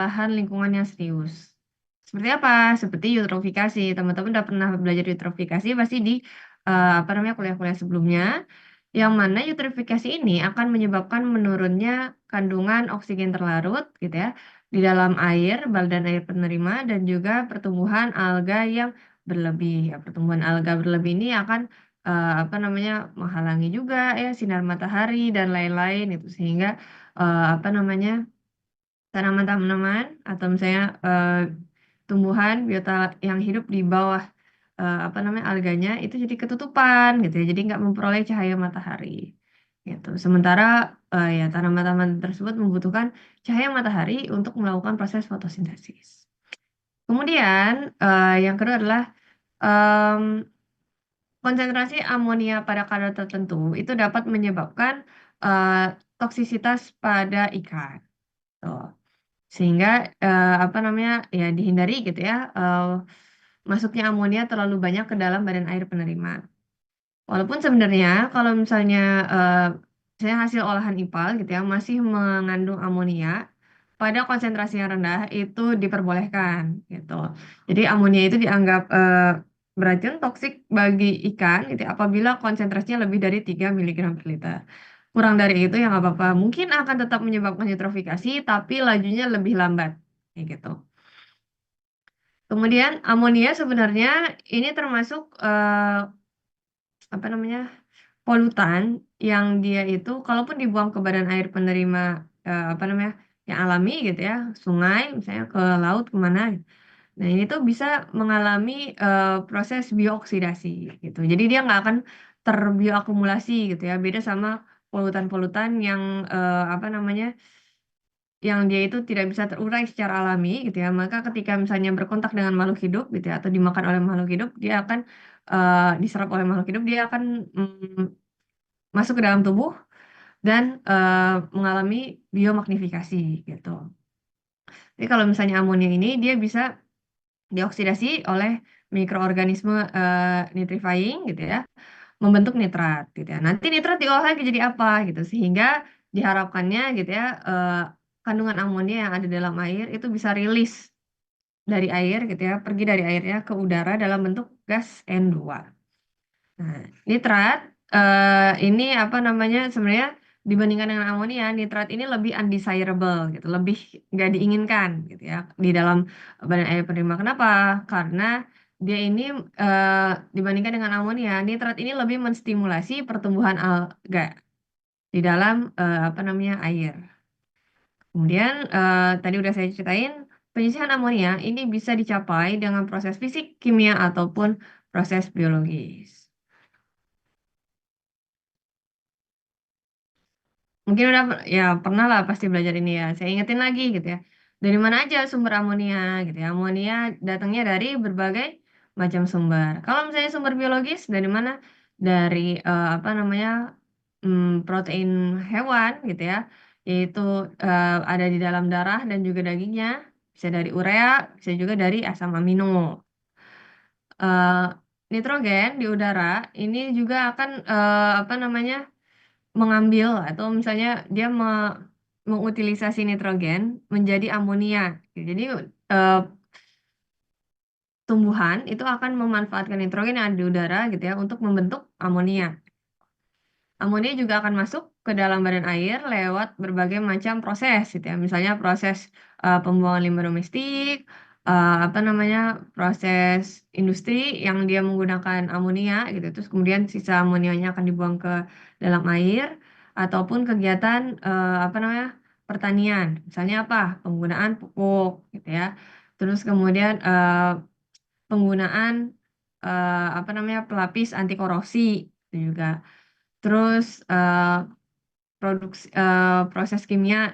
Bahan lingkungan yang serius. Seperti apa? Seperti eutrofikasi. Teman-teman udah pernah belajar eutrofikasi pasti di apa namanya kuliah-kuliah sebelumnya. Yang mana eutrofikasi ini akan menyebabkan menurunnya kandungan oksigen terlarut gitu ya di dalam air, badan air penerima dan juga pertumbuhan alga yang berlebih. Ya, pertumbuhan alga berlebih ini akan apa namanya menghalangi juga ya sinar matahari dan lain-lain itu sehingga apa namanya tanaman-tanaman atau misalnya tumbuhan biota yang hidup di bawah apa namanya alganya itu jadi ketutupan gitu ya, jadi nggak memperoleh cahaya matahari gitu. Sementara ya tanaman-tanaman tersebut membutuhkan cahaya matahari untuk melakukan proses fotosintesis. Kemudian yang kedua adalah em, konsentrasi amonia pada kadar tertentu itu dapat menyebabkan eh, toksisitas pada ikan. Tuh. Sehingga apa namanya ya dihindari gitu ya masuknya amonia terlalu banyak ke dalam badan air penerima. Walaupun sebenarnya kalau misalnya saya hasil olahan IPAL gitu ya masih mengandung amonia pada konsentrasi yang rendah itu diperbolehkan gitu. Jadi amonia itu dianggap beracun toksik bagi ikan gitu ya, apabila konsentrasinya lebih dari 3 miligram per liter. Kurang dari itu ya nggak apa-apa. Mungkin akan tetap menyebabkan eutrofikasi tapi lajunya lebih lambat kayak gitu. Kemudian amonia sebenarnya ini termasuk apa namanya polutan yang dia itu kalaupun dibuang ke badan air penerima apa namanya yang alami gitu ya sungai misalnya ke laut kemana gitu. Nah ini tuh bisa mengalami proses biooksidasi gitu jadi dia nggak akan terbioakumulasi gitu ya beda sama polutan-polutan yang apa namanya yang dia itu tidak bisa terurai secara alami gitu ya maka ketika misalnya berkontak dengan makhluk hidup gitu ya atau dimakan oleh makhluk hidup dia akan diserap oleh makhluk hidup dia akan masuk ke dalam tubuh dan mengalami biomagnifikasi gitu. Jadi kalau misalnya amonia ini dia bisa dioksidasi oleh mikroorganisme nitrifying gitu ya, membentuk nitrat gitu ya. Nanti nitrat diolah lagi jadi apa gitu sehingga diharapkannya gitu ya kandungan amonia yang ada dalam air itu bisa rilis dari air gitu ya, pergi dari airnya ke udara dalam bentuk gas N2. Nah, nitrat ini apa namanya sebenarnya dibandingkan dengan amonia, nitrat ini lebih undesirable gitu, lebih nggak diinginkan gitu ya di dalam badan air penerima. Kenapa? Karena dia ini dibandingkan dengan amonia, nitrat ini lebih menstimulasi pertumbuhan alga di dalam apa namanya air. Kemudian tadi udah saya ceritain penyisihan amonia ini bisa dicapai dengan proses fisik, kimia ataupun proses biologis. Mungkin udah ya pernah lah pasti belajar ini ya. Saya ingetin lagi gitu ya. Dari mana aja sumber amonia gitu ya. Amonia datangnya dari berbagai macam sumber. Kalau misalnya sumber biologis dari mana? Dari apa namanya protein hewan gitu ya. Yaitu ada di dalam darah dan juga dagingnya. Bisa dari urea, bisa juga dari asam amino. Eh, Nitrogen di udara ini juga akan apa namanya mengambil atau misalnya dia mengutilisasi nitrogen menjadi amonia. Jadi eh, tumbuhan itu akan memanfaatkan nitrogen yang ada di udara gitu ya untuk membentuk amonia. Amonia juga akan masuk ke dalam badan air lewat berbagai macam proses gitu ya. Misalnya proses pembuangan limbah domestik, apa namanya proses industri yang dia menggunakan amonia gitu. Terus kemudian sisa amonianya akan dibuang ke dalam air ataupun kegiatan apa namanya pertanian. Misalnya apa? Penggunaan pupuk gitu ya. Terus kemudian penggunaan apa namanya pelapis anti korosi itu juga. Terus proses kimia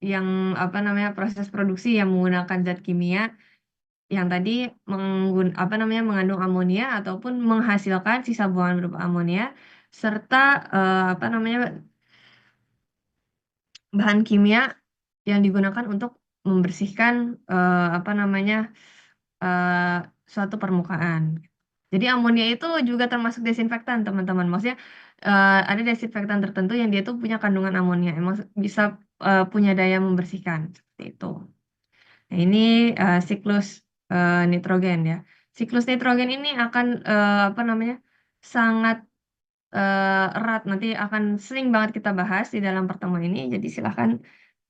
yang apa namanya proses produksi yang menggunakan zat kimia yang tadi apa namanya mengandung amonia ataupun menghasilkan sisa buangan berupa amonia serta apa namanya bahan kimia yang digunakan untuk membersihkan apa namanya eh, suatu permukaan. Jadi amonia itu juga termasuk desinfektan, teman-teman. Maksudnya ada desinfektan tertentu yang dia tuh punya kandungan amonia, emang bisa punya daya membersihkan seperti itu. Nah, ini siklus nitrogen ya. Siklus nitrogen ini akan apa namanya sangat erat, nanti akan sering banget kita bahas di dalam pertemuan ini. Jadi silahkan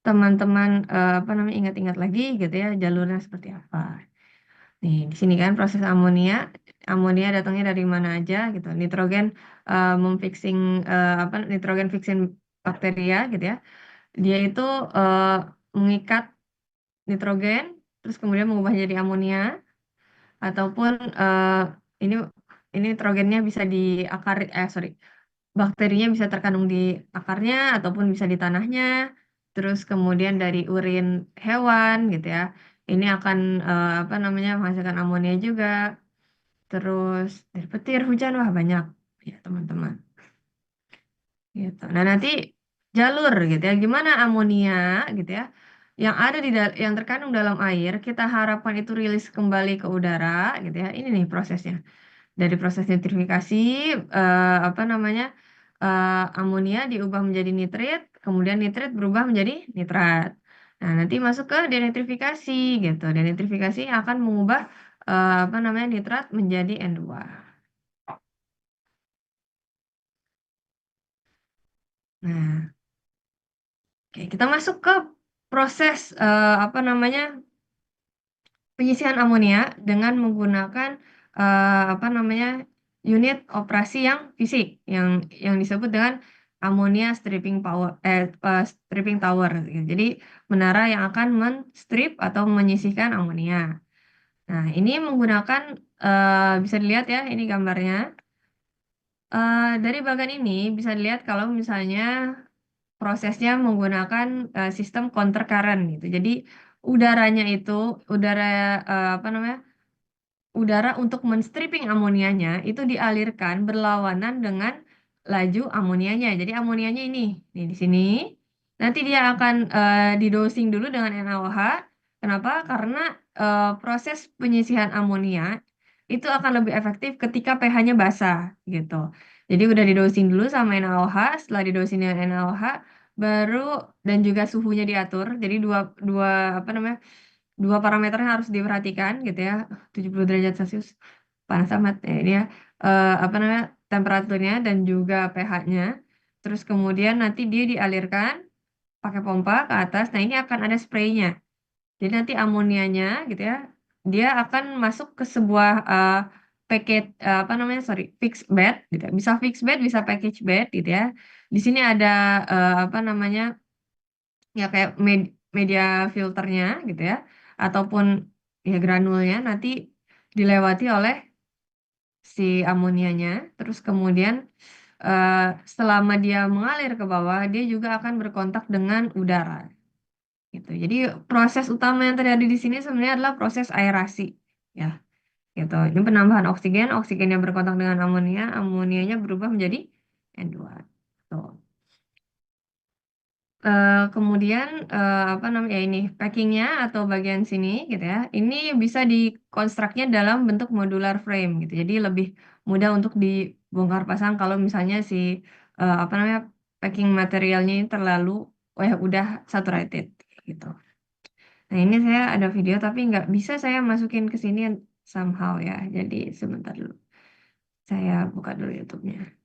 teman-teman apa namanya ingat-ingat lagi gitu ya jalurnya seperti apa. Nih di sini kan proses amonia, amonia datangnya dari mana aja gitu. Nitrogen memfixing apa nitrogen fixing bakteria gitu ya. Dia itu eh, mengikat nitrogen, terus kemudian mengubah jadi amonia, ataupun ini ini nitrogennya bisa di akar, sorry, bakterinya bisa terkandung di akarnya, ataupun bisa di tanahnya, terus kemudian dari urin hewan gitu ya. Ini akan apa namanya menghasilkan amonia juga, terus dari petir, hujan, wah banyak ya teman-teman. Gitu. Nah, nanti jalur gitu ya, gimana amonia gitu ya, yang ada yang terkandung dalam air, kita harapkan itu rilis kembali ke udara gitu ya. Ini nih prosesnya. Dari proses nitrifikasi, apa namanya, amonia diubah menjadi nitrit, kemudian nitrit berubah menjadi nitrat. Nah, nanti masuk ke denitrifikasi gitu. Denitrifikasi akan mengubah apa namanya nitrat menjadi N2. Nah, oke, kita masuk ke proses apa namanya penyisihan amonia dengan menggunakan apa namanya unit operasi yang fisik yang disebut dengan ammonia stripping power stripping tower gitu. Jadi menara yang akan menstrip atau menyisihkan amonia. Nah, ini menggunakan bisa dilihat ya ini gambarnya. Dari bagian ini bisa dilihat kalau misalnya prosesnya menggunakan sistem counter current gitu. Jadi udaranya itu udara apa namanya udara untuk menstripping amonianya itu dialirkan berlawanan dengan laju amonianya. Jadi amonianya ini, nih di sini. Nanti dia akan didosing dulu dengan NaOH. Kenapa? Karena proses penyisihan amonia itu akan lebih efektif ketika pH-nya basah gitu. Jadi udah didosing dulu sama NaOH, setelah didosing dengan NaOH baru dan juga suhunya diatur. Jadi dua dua apa namanya? Dua parameter yang harus diperhatikan gitu ya, 70 derajat Celcius, panas amat ya ini ya, apa namanya, temperaturnya dan juga pH-nya. Terus kemudian nanti dia dialirkan pakai pompa ke atas. Nah, ini akan ada spraynya. Jadi nanti amonianya gitu ya, dia akan masuk ke sebuah packet apa namanya, sorry, fixed bed gitu ya. Bisa fixed bed, bisa package bed gitu ya. Di sini ada apa namanya ya kayak media filternya gitu ya ataupun ya granulnya nanti dilewati oleh si amonianya terus kemudian selama dia mengalir ke bawah dia juga akan berkontak dengan udara gitu. Jadi proses utama yang terjadi di sini sebenarnya adalah proses aerasi ya gitu. Ini penambahan oksigen, oksigennya berkontak dengan amonia, amonianya berubah menjadi N2. Tuh. Kemudian apa namanya ya ini packingnya atau bagian sini gitu ya ini bisa dikonstruknya dalam bentuk modular frame gitu jadi lebih mudah untuk dibongkar pasang kalau misalnya si apa namanya packing materialnya ini terlalu udah saturated gitu. Nah, ini saya ada video tapi nggak bisa saya masukin ke sini somehow ya, jadi sebentar dulu saya buka dulu YouTube-nya.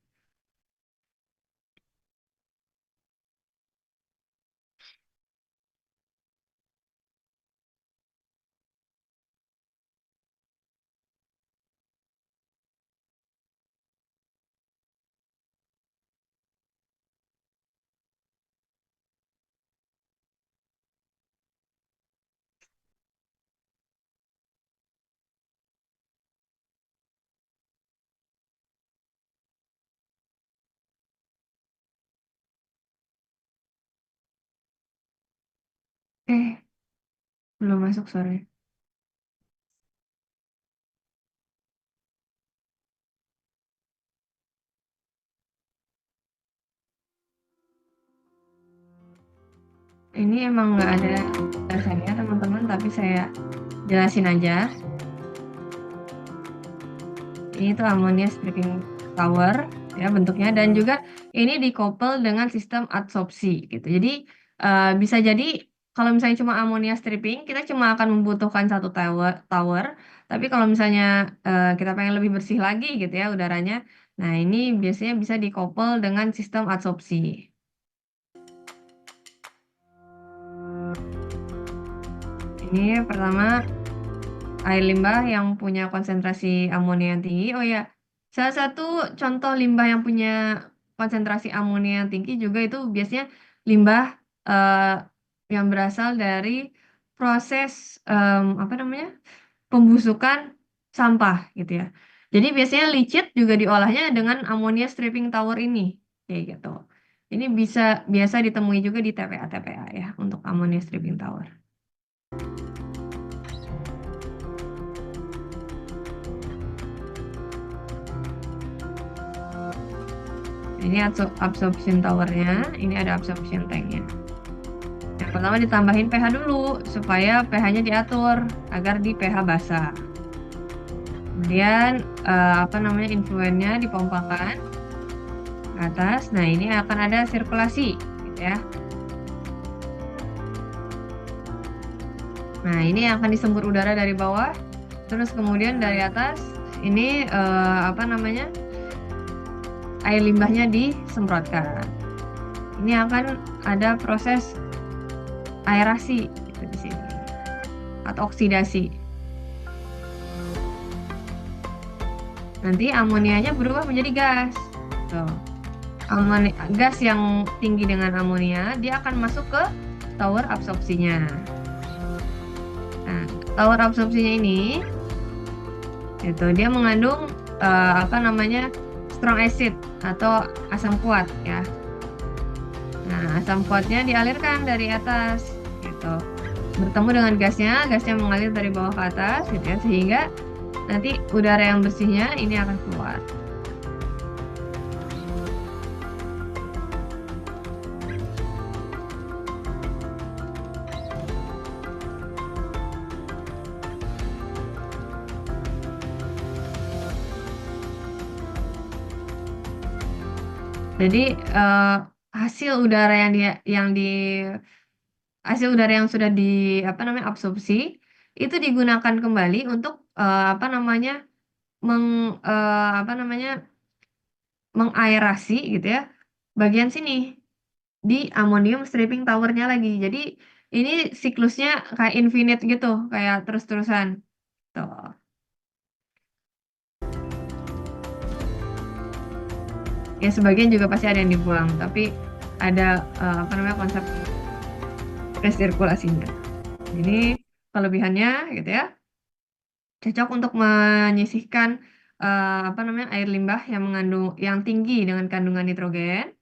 eh belum masuk sore. Ini emang nggak ada dasarnya teman-teman, tapi saya jelasin aja. Ini tuh ammonia stripping tower ya bentuknya dan juga ini dikoppel dengan sistem adsorpsi gitu. Jadi bisa jadi kalau misalnya cuma amonia stripping, kita cuma akan membutuhkan satu tower. Tapi kalau misalnya kita pengen lebih bersih lagi gitu ya udaranya, nah ini biasanya bisa dikouple dengan sistem adsorpsi. Ini pertama air limbah yang punya konsentrasi amonia yang tinggi. Oh ya, salah satu contoh limbah yang punya konsentrasi amonia yang tinggi juga itu biasanya limbah eh, yang berasal dari proses apa namanya pembusukan sampah gitu ya. Jadi biasanya licit juga diolahnya dengan amonia stripping tower ini, kayak gitu. Ini bisa biasa ditemui juga di TPA-TPA ya untuk amonia stripping tower. Ini absorption towernya, ini ada absorption tanknya. Yang pertama ditambahin pH dulu supaya pH-nya diatur agar di pH basah. Kemudian apa namanya influennya dipompakan ke atas. Nah ini akan ada sirkulasi, gitu ya. Nah ini akan disembur udara dari bawah, terus kemudian dari atas ini apa namanya air limbahnya disemprotkan. Ini akan ada proses aerasi gitu di sini atau oksidasi. Nanti amonianya berubah menjadi gas. Tuh. Gas yang tinggi dengan amonia dia akan masuk ke tower absorpsinya. Nah, tower absorpsinya ini itu dia mengandung apa namanya strong acid atau asam kuat ya. Nah, asam kuatnya dialirkan dari atas gitu. Bertemu dengan gasnya mengalir dari bawah ke atas gitu ya, sehingga nanti udara yang bersihnya ini akan keluar. Jadi hasil udara hasil udara yang sudah di apa namanya absorpsi itu digunakan kembali untuk apa namanya apa namanya mengaerasi gitu ya bagian sini di amonium stripping towernya lagi. Jadi ini siklusnya kayak infinite gitu, kayak terus-terusan. Tuh. Ya sebagian juga pasti ada yang dibuang, tapi ada apa namanya konsep resirkulasinya. Ini kelebihannya gitu ya, cocok untuk menyisihkan apa namanya air limbah yang tinggi dengan kandungan nitrogen.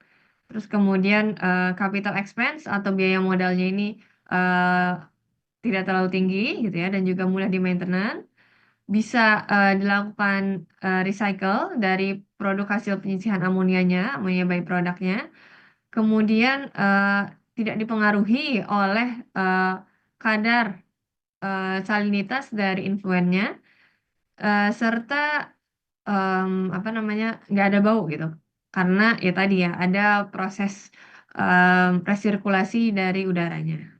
Terus kemudian capital expense atau biaya modalnya ini eh, tidak terlalu tinggi gitu ya dan juga mudah di maintenance. Bisa dilakukan recycle dari produk hasil penyisihan amonianya, amonia byproduct-nya. Kemudian tidak dipengaruhi oleh kadar salinitas dari influennya, serta apa namanya nggak ada bau gitu. Karena ya tadi ya ada proses resirkulasi dari udaranya.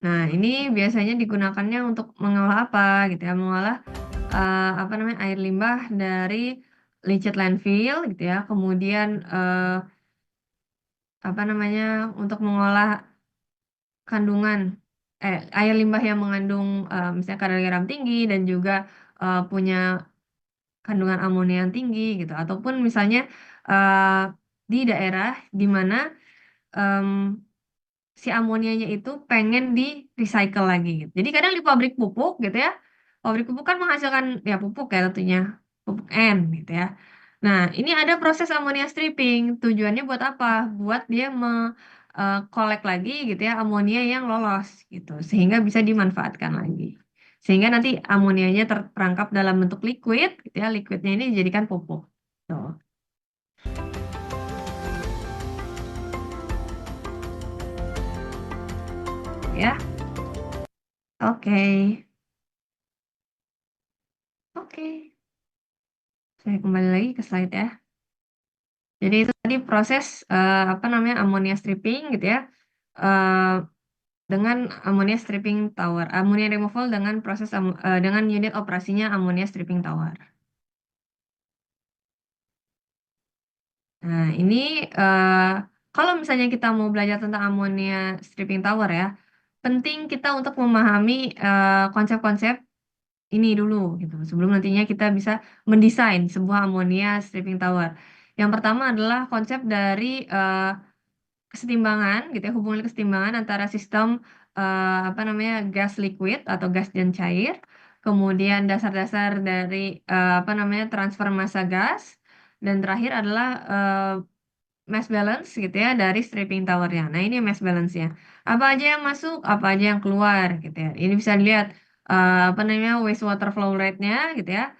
Nah, ini biasanya digunakannya untuk mengolah apa gitu ya, mengolah apa namanya air limbah dari licit landfill gitu ya. Kemudian apa namanya untuk mengolah kandungan air limbah yang mengandung misalnya kadar garam tinggi dan juga punya kandungan amonia yang tinggi gitu. Ataupun misalnya eh, di daerah di mana em, si amonianya itu pengen di recycle lagi gitu. Jadi kadang di pabrik pupuk gitu ya, pabrik pupuk kan menghasilkan ya pupuk ya tentunya, pupuk N gitu ya. Nah, ini ada proses amonia stripping. Tujuannya buat apa? Buat dia kolek lagi gitu ya amonia yang lolos gitu, sehingga bisa dimanfaatkan lagi. Sehingga nanti amonianya terperangkap dalam bentuk liquid gitu ya, liquidnya ini dijadikan pupuk. Tuh, ya. Oke. Oke. Saya kembali lagi ke slide ya. Jadi itu tadi proses apa namanya amonia stripping gitu ya. eh, dengan ammonia stripping tower, ammonia removal dengan dengan unit operasinya ammonia stripping tower. Nah, ini eh, kalau misalnya kita mau belajar tentang ammonia stripping tower ya, penting kita untuk memahami konsep-konsep ini dulu gitu sebelum nantinya kita bisa mendesain sebuah ammonia stripping tower. Yang pertama adalah konsep dari kesetimbangan gitu ya, hubungan kesetimbangan antara sistem apa namanya gas liquid atau gas dan cair, kemudian dasar-dasar dari apa namanya transfer massa gas, dan terakhir adalah mass balance gitu ya dari stripping towernya. Nah ini mass balance-nya. Apa aja yang masuk, apa aja yang keluar gitu ya. Ini bisa dilihat apa namanya wastewater flow rate-nya gitu ya.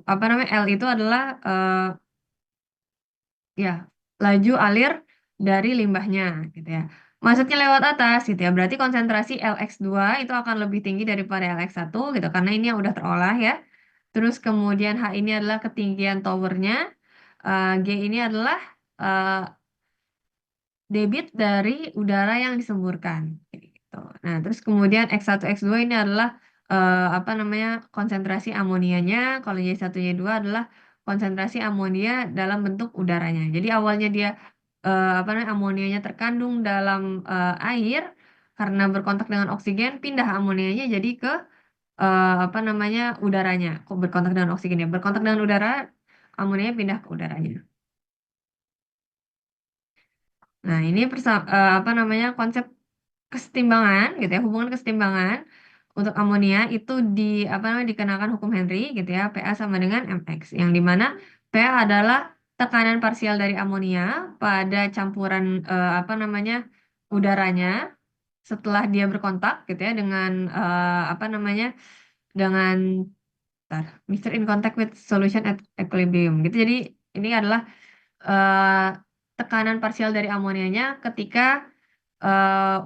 Apa namanya L itu adalah ya laju alir dari limbahnya gitu ya. Masuknya lewat atas gitu ya. Berarti konsentrasi LX2 itu akan lebih tinggi daripada LX1 gitu karena ini yang udah terolah ya. Terus kemudian H ini adalah ketinggian towernya. G ini adalah eh, debit dari udara yang disemburkan gitu. Nah, terus kemudian X1 X2 ini adalah apa namanya konsentrasi amonianya, kalau Y1 Y2 adalah konsentrasi amonia dalam bentuk udaranya. Jadi awalnya dia apa namanya amonianya terkandung dalam air karena berkontak dengan oksigen, pindah amonianya jadi ke apa namanya udaranya. Kok berkontak dengan oksigen ya? Berkontak dengan udara, amonianya pindah ke udaranya. Nah, ini apa namanya konsep kesetimbangan gitu ya, hubungan kesetimbangan untuk amonia itu di apa namanya dikenakan hukum Henry gitu ya, PA sama dengan MX yang dimana PA adalah tekanan parsial dari amonia pada campuran apa namanya udaranya setelah dia berkontak gitu ya dengan apa namanya dengan bentar, mixture in contact with solution at equilibrium gitu. Jadi ini adalah eh, tekanan parsial dari amonianya ketika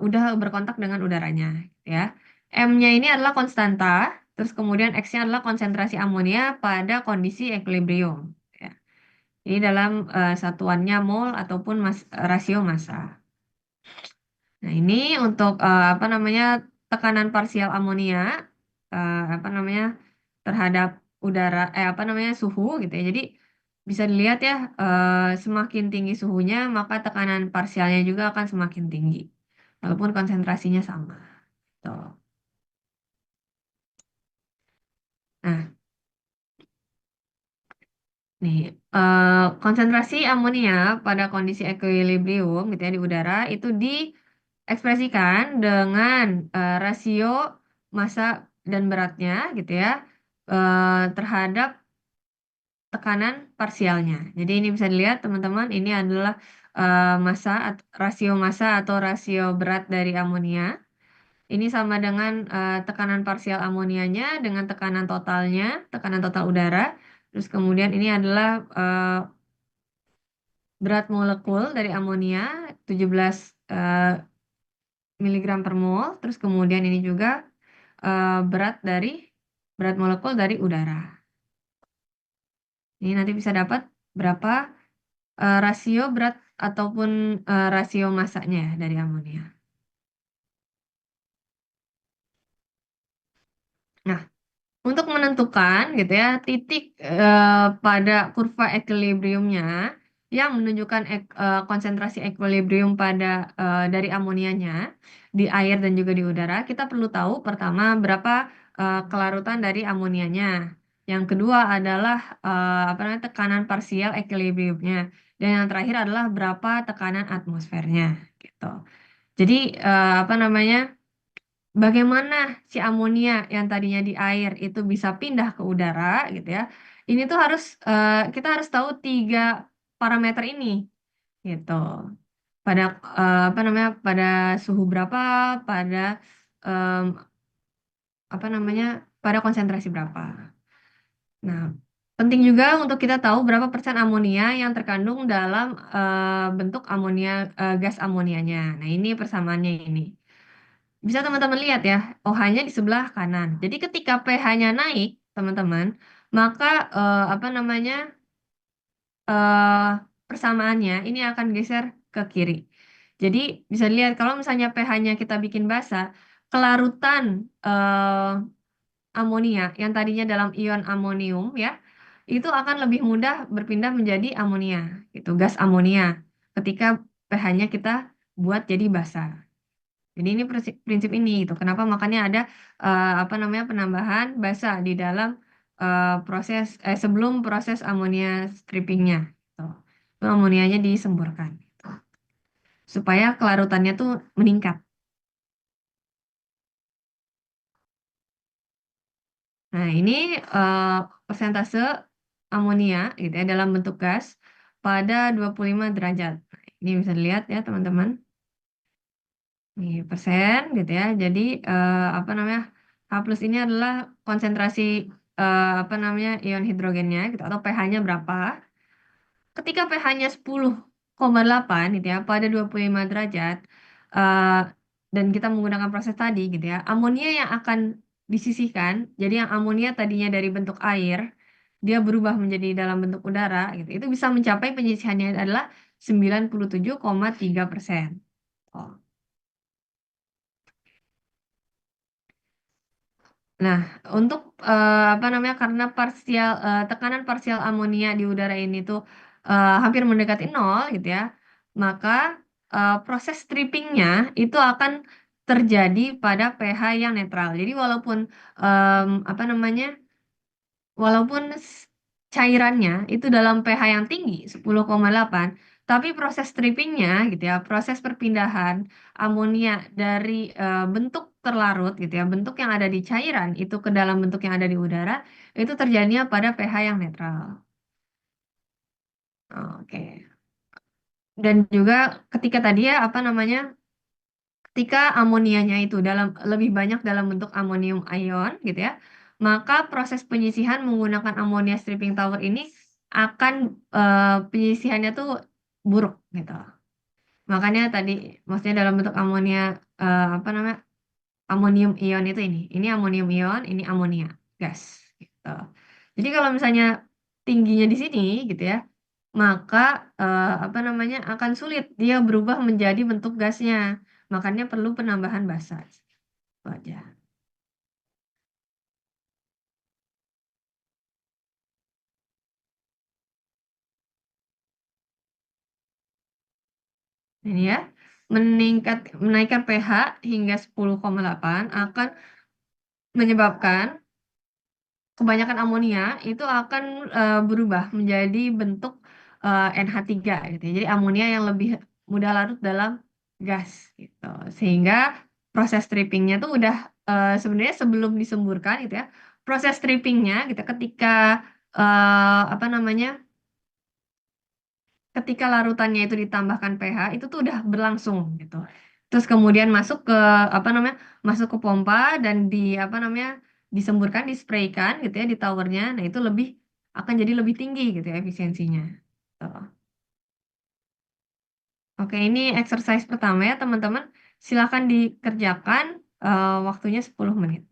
udah berkontak dengan udaranya ya. M-nya ini adalah konstanta, terus kemudian X-nya adalah konsentrasi amonia pada kondisi equilibrium ya. Ini dalam satuannya mol ataupun rasio massa. Nah, ini untuk apa namanya tekanan parsial amonia apa namanya terhadap udara apa namanya suhu gitu ya. Jadi bisa dilihat ya semakin tinggi suhunya maka tekanan parsialnya juga akan semakin tinggi walaupun konsentrasinya sama. Tuh. Nah, nih konsentrasi amonia pada kondisi equilibrium gitu ya di udara itu diekspresikan dengan rasio massa dan beratnya gitu ya terhadap tekanan parsialnya. Jadi ini bisa dilihat teman-teman, ini adalah rasio massa atau rasio berat dari amonia. Ini sama dengan tekanan parsial amonianya dengan tekanan totalnya, tekanan total udara. Terus kemudian ini adalah berat molekul dari amonia 17 eh, miligram per mol. Terus kemudian ini juga berat molekul dari udara. Ini nanti bisa dapat berapa rasio berat ataupun rasio masanya ya dari amonia. Nah, untuk menentukan gitu ya titik pada kurva equilibriumnya yang menunjukkan konsentrasi equilibrium pada dari amonianya di air dan juga di udara, kita perlu tahu pertama berapa kelarutan dari amonianya. Yang kedua adalah apa namanya tekanan parsial equilibriumnya dan yang terakhir adalah berapa tekanan atmosfernya gitu. Jadi apa namanya bagaimana si amonia yang tadinya di air itu bisa pindah ke udara gitu ya. Ini tuh kita harus tahu tiga parameter ini gitu. Pada apa namanya pada suhu berapa, pada em, apa namanya pada konsentrasi berapa. Nah, penting juga untuk kita tahu berapa persen amonia yang terkandung dalam bentuk gas amonianya. Nah, ini persamaannya ini. Bisa teman-teman lihat ya, OH-nya di sebelah kanan. Jadi ketika pH-nya naik, teman-teman, maka apa namanya eh, persamaannya ini akan geser ke kiri. Jadi bisa dilihat kalau misalnya pH-nya kita bikin basa, kelarutan amonia yang tadinya dalam ion amonium ya, itu akan lebih mudah berpindah menjadi amonia, gitu, gas amonia ketika pH-nya kita buat jadi basa. Jadi ini prinsip ini gitu. Kenapa makanya ada apa namanya penambahan basa di dalam sebelum proses amonia strippingnya. Gitu. Itu amonianya disemburkan gitu. Supaya kelarutannya tuh meningkat. Nah, ini eh, persentase amonia gitu ya dalam bentuk gas pada 25 derajat. Nah, ini bisa dilihat ya teman-teman. Nih, persen gitu ya. Jadi apa namanya? H plus ini adalah konsentrasi apa namanya ion hidrogennya gitu atau pH-nya berapa. Ketika pH-nya 10,8 gitu ya pada 25 derajat eh, dan kita menggunakan proses tadi gitu ya, amonia yang akan disisihkan, jadi yang amonia tadinya dari bentuk air, dia berubah menjadi dalam bentuk udara gitu. Itu bisa mencapai penyisihannya adalah 97,3%. Oh. Nah, untuk apa namanya karena tekanan parsial amonia di udara ini tuh hampir mendekati nol gitu ya, maka proses strippingnya itu akan terjadi pada pH yang netral. Jadi walaupun apa namanya walaupun cairannya itu dalam pH yang tinggi 10,8, tapi proses strippingnya gitu ya, proses perpindahan amonia dari bentuk terlarut gitu ya, bentuk yang ada di cairan itu ke dalam bentuk yang ada di udara, itu terjadinya pada pH yang netral. Oke. Dan juga ketika tadi ya apa namanya ketika amonianya itu lebih banyak dalam bentuk amonium ion gitu ya, maka proses penyisihan menggunakan ammonia stripping tower ini akan penyisihannya tuh buruk gitu. Makanya tadi maksudnya dalam bentuk amonia apa namanya amonium ion itu ini amonium ion, ini amonia gas gitu. Jadi kalau misalnya tingginya di sini gitu ya, maka apa namanya akan sulit dia berubah menjadi bentuk gasnya. Makanya perlu penambahan basa. Itu aja. Ini ya, menaikkan pH hingga 10,8 akan menyebabkan kebanyakan amonia itu akan berubah menjadi bentuk NH3 gitu ya. Jadi amonia yang lebih mudah larut dalam gas gitu. Sehingga proses strippingnya tuh udah sebenarnya sebelum disemburkan gitu ya. Proses strippingnya gitu ketika apa namanya ketika larutannya itu ditambahkan pH itu tuh udah berlangsung gitu. Terus kemudian masuk ke apa namanya? Masuk ke pompa dan di apa namanya? Disemburkan, dispraykan gitu ya di towernya. Nah, itu akan jadi lebih tinggi gitu ya efisiensinya. Tuh. Oke, ini exercise pertama ya, teman-teman. Silakan dikerjakan waktunya 10 menit.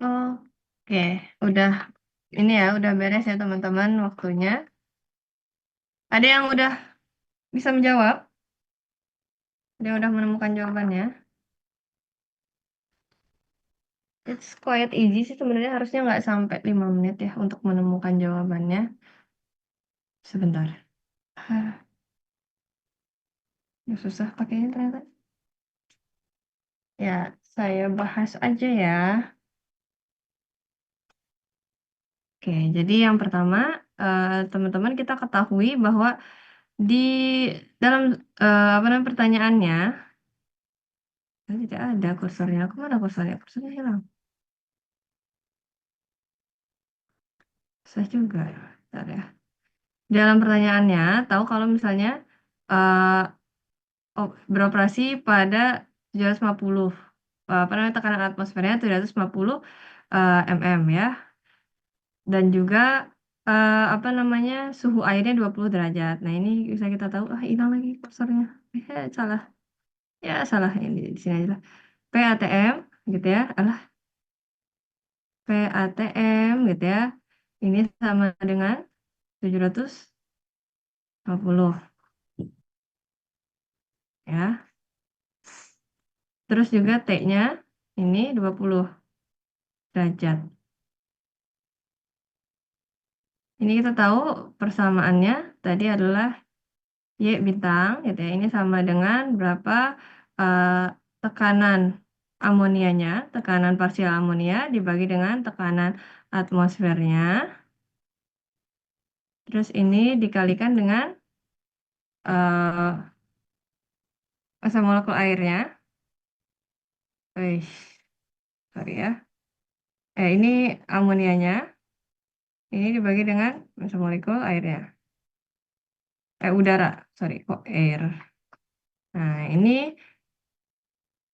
Oke, udah ini ya, udah beres ya teman-teman waktunya. Ada yang udah bisa menjawab? Ada yang udah menemukan jawabannya? It's quite easy sih sebenarnya, harusnya nggak sampai 5 menit ya untuk menemukan jawabannya. Sebentar. Ah, susah pakainya ternyata. Ya, saya bahas aja ya. Oke, jadi yang pertama, teman-teman kita ketahui bahwa di dalam apa namanya pertanyaannya, tidak ada kursornya. Kemana kursornya? Kursornya hilang. Susah juga. Bentar ya. Dalam pertanyaannya, tahu kalau misalnya eh, beroperasi pada 750, apa namanya tekanan atmosfernya 750 mm ya, dan juga apa namanya suhu airnya 20 derajat. Nah ini bisa kita tahu, hilang lagi kursornya. Salah. Ya salah ini di sini aja lah. PATM gitu ya. PATM gitu ya. Ini sama dengan 750 ya. Terus juga T-nya ini 20 derajat. Ini kita tahu persamaannya tadi adalah Y bintang gitu ya. Ini sama dengan berapa eh, tekanan amonianya, tekanan parsial amonia dibagi dengan tekanan atmosfernya. Terus ini dikalikan dengan eh, massa molekul airnya. Wih, sorry ya. Ini amonianya. Ini dibagi dengan massa molekul airnya. Udara, sorry, kok air. Nah, ini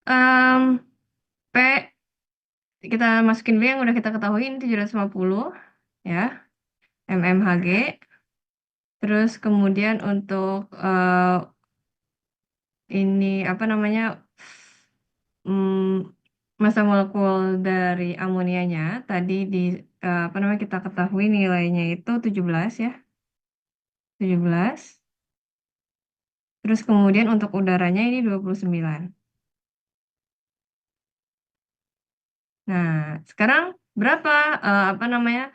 em, P kita masukin B yang udah kita ketahui ini 750 ya, mmHg. Terus kemudian untuk ini apa namanya massa molekul dari amonianya tadi di apa namanya kita ketahui nilainya itu 17 ya, 17. Terus kemudian untuk udaranya ini 29. Nah, sekarang berapa apa namanya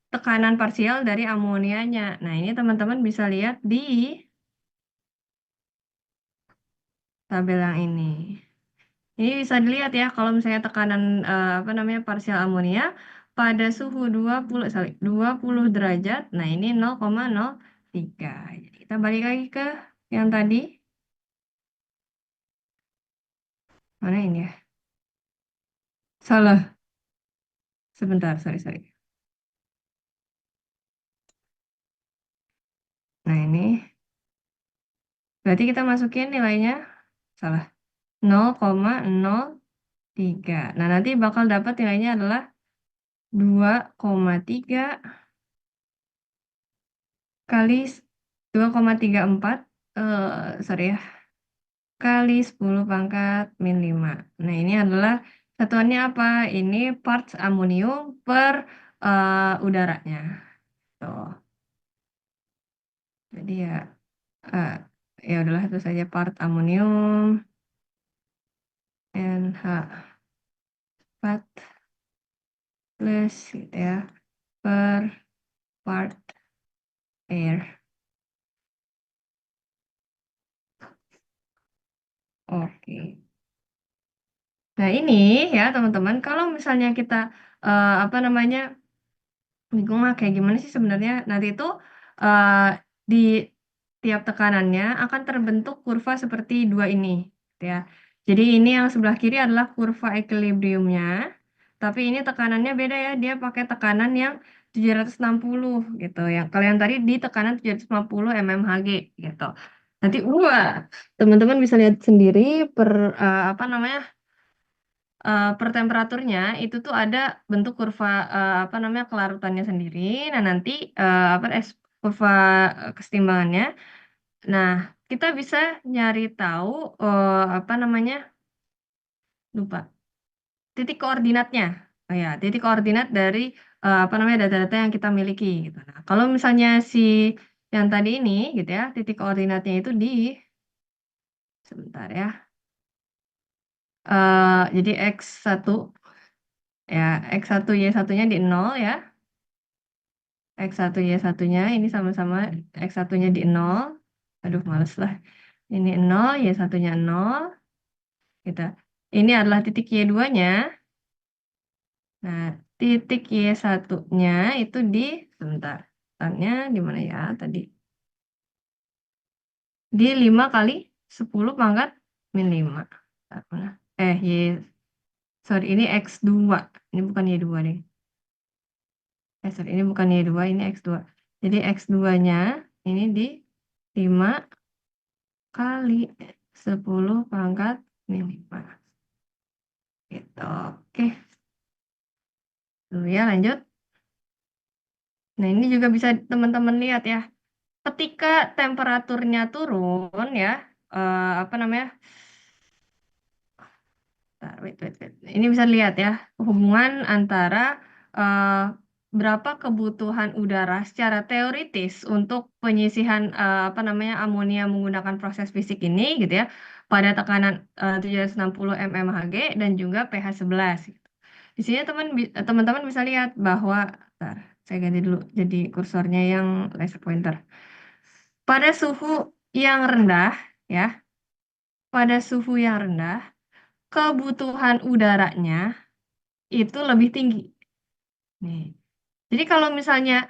tekanan parsial dari amonianya? Nah, ini teman-teman bisa lihat di tabel yang ini. Ini bisa dilihat ya kalau misalnya tekanan apa namanya parsial amonia pada suhu 20 derajat. Nah, ini 0,03. Jadi kita balik lagi ke yang tadi. Mana ini ya? Salah. Sebentar, sorry, sorry. Nah, ini berarti kita masukin nilainya salah. 0,03. Nah, nanti bakal dapat nilainya adalah 2,3 kali 2,34 sorry ya, kali 10 pangkat min 5. Nah, ini adalah satuannya apa? Ini parts amonium per udaranya. Tuh. Jadi ya eh, ya udahlah itu saja part amonium NH4 plus gitu ya per part air. Oke. Nah, ini ya teman-teman, kalau misalnya kita apa namanya bingung kayak gimana sih sebenarnya nanti itu eh, di tiap tekanannya akan terbentuk kurva seperti dua ini gitu ya. Jadi ini yang sebelah kiri adalah kurva equilibriumnya, tapi ini tekanannya beda ya, dia pakai tekanan yang 760 gitu ya. Kalau yang tadi di tekanan 750 mmHg gitu. Nanti teman-teman bisa lihat sendiri per apa namanya per temperaturnya itu tuh ada bentuk kurva apa namanya kelarutannya sendiri. Nah, nanti apa kurva kesetimbangannya. Nah, kita bisa nyari tahu apa namanya? Lupa. Titik koordinatnya. oh ya, titik koordinat dari apa namanya data-data yang kita miliki gitu. Nah, kalau misalnya si yang tadi ini gitu ya, titik koordinatnya itu di sebentar ya. Jadi X1 ya, X1 Y1-nya di 0 ya. X1 Y1-nya ini sama-sama X1-nya di 0. Aduh, males lah. Ini 0, Y1-nya 0 gitu. Ini adalah titik Y2-nya. Nah, titik Y1-nya itu di sebentar. Letaknya di mana ya tadi? Di 5 kali 10 pangkat min 5. Bentar, mana? Sorry, ini X2. Ini bukan Y2 deh. Sorry, ini bukan Y2, ini X2. Jadi X2-nya ini di 5 kali 10 pangkat min 5. Gitu. Oke, dulu ya lanjut. Nah, ini juga bisa teman-teman lihat ya. Ketika temperaturnya turun ya, apa namanya? Bentar, wait. Ini bisa lihat ya, hubungan antara eh, berapa kebutuhan udara secara teoritis untuk penyisihan apa namanya amonia menggunakan proses fisik ini gitu ya, pada tekanan 760 mmHg dan juga pH 11. Gitu. Di sini teman-teman bisa lihat bahwa, bentar, saya ganti dulu jadi kursornya yang laser pointer. Pada suhu yang rendah ya, pada suhu yang rendah kebutuhan udaranya itu lebih tinggi. Nih. Jadi kalau misalnya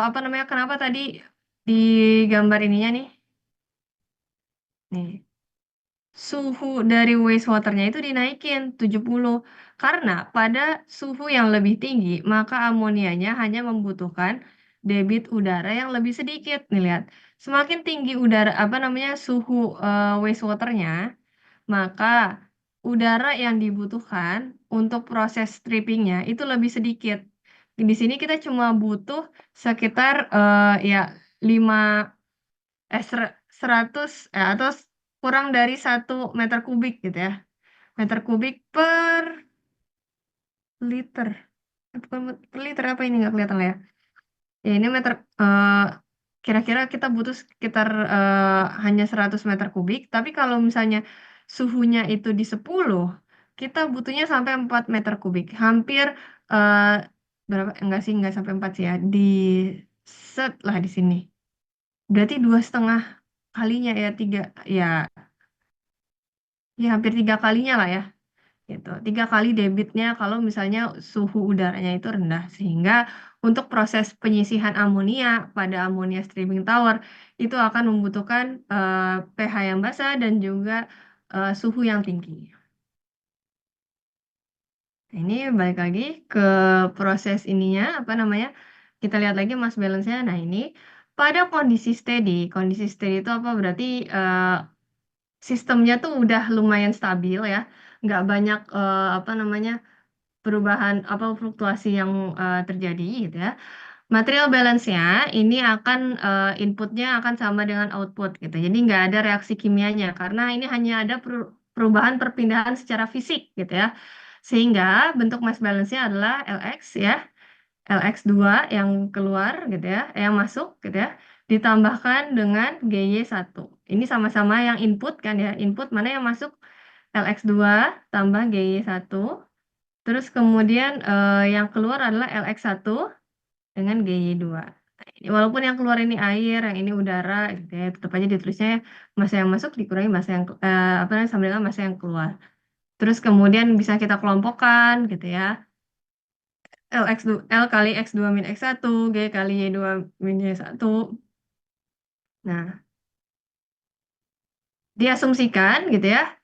apa namanya? Kenapa tadi di gambar ininya nih? Nih, suhu dari wastewater-nya itu dinaikin 70 karena pada suhu yang lebih tinggi, maka amonianya hanya membutuhkan debit udara yang lebih sedikit. Nih lihat, semakin tinggi udara apa namanya suhu wastewater-nya, maka udara yang dibutuhkan untuk proses strippingnya itu lebih sedikit. Di sini kita cuma butuh sekitar ya 5 100 atau kurang dari 1 meter kubik gitu ya. Meter kubik per liter. Bukan per liter apa ini nggak kelihatan lah ya. Ya ini meter kira-kira kita butuh sekitar hanya 100 meter kubik, tapi kalau misalnya suhunya itu di 10, kita butuhnya sampai 4 meter kubik. Hampir eh, berapa? Enggak sih, enggak sampai 4 sih ya. Di set lah di sini. Berarti 2,5 kalinya ya, ya, ya hampir 3 kalinya lah ya. Gitu. 3 kali debitnya kalau misalnya suhu udaranya itu rendah. Sehingga untuk proses penyisihan amonia pada amonia stripping tower itu akan membutuhkan pH yang basah dan juga suhu yang tinggi. Nah, ini balik lagi ke proses ininya, apa namanya? Kita lihat lagi mass balance-nya. Nah, ini pada kondisi steady. Kondisi steady itu apa? Berarti sistemnya tuh udah lumayan stabil ya. Nggak banyak apa namanya? Perubahan apa fluktuasi yang terjadi gitu ya. Material balance-nya ini akan inputnya akan sama dengan output gitu. Jadi nggak ada reaksi kimianya karena ini hanya ada perubahan perpindahan secara fisik gitu ya. Sehingga bentuk mass balance-nya adalah Lx ya. Lx2 yang keluar gitu ya, yang masuk gitu ya, ditambahkan dengan GY1. Ini sama-sama yang input kan ya. Input mana yang masuk Lx2 tambah GY1. Terus kemudian yang keluar adalah LX1 dengan GY2. Nah, walaupun yang keluar ini air, yang ini udara, gitu ya, tetap aja ditulisnya massa yang masuk dikurangi massa yang apa namanya sama dengan massa yang keluar. Terus kemudian bisa kita kelompokkan gitu ya. L kali X2 min X1, G kali Y2 min Y1. Nah, diasumsikan gitu ya,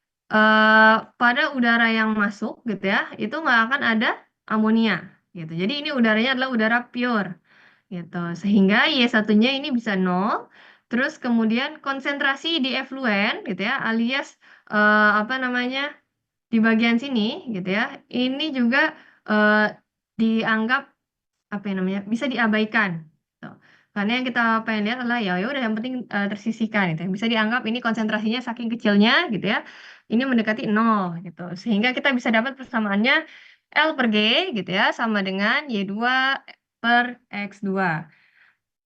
pada udara yang masuk gitu ya, itu nggak akan ada amonia gitu. Jadi ini udaranya adalah udara pure gitu. Sehingga Y1-nya ini bisa 0. Terus kemudian konsentrasi di efluen gitu ya, alias apa namanya? Di bagian sini gitu ya. Ini juga eh, dianggap apa yang namanya? Bisa diabaikan. Gitu. Karena yang kita pengen lihat adalah ya udah yang penting tersisihkan gitu. Bisa dianggap ini konsentrasinya saking kecilnya gitu ya. Ini mendekati 0 gitu. Sehingga kita bisa dapat persamaannya L per G gitu ya, sama dengan Y2 per X2.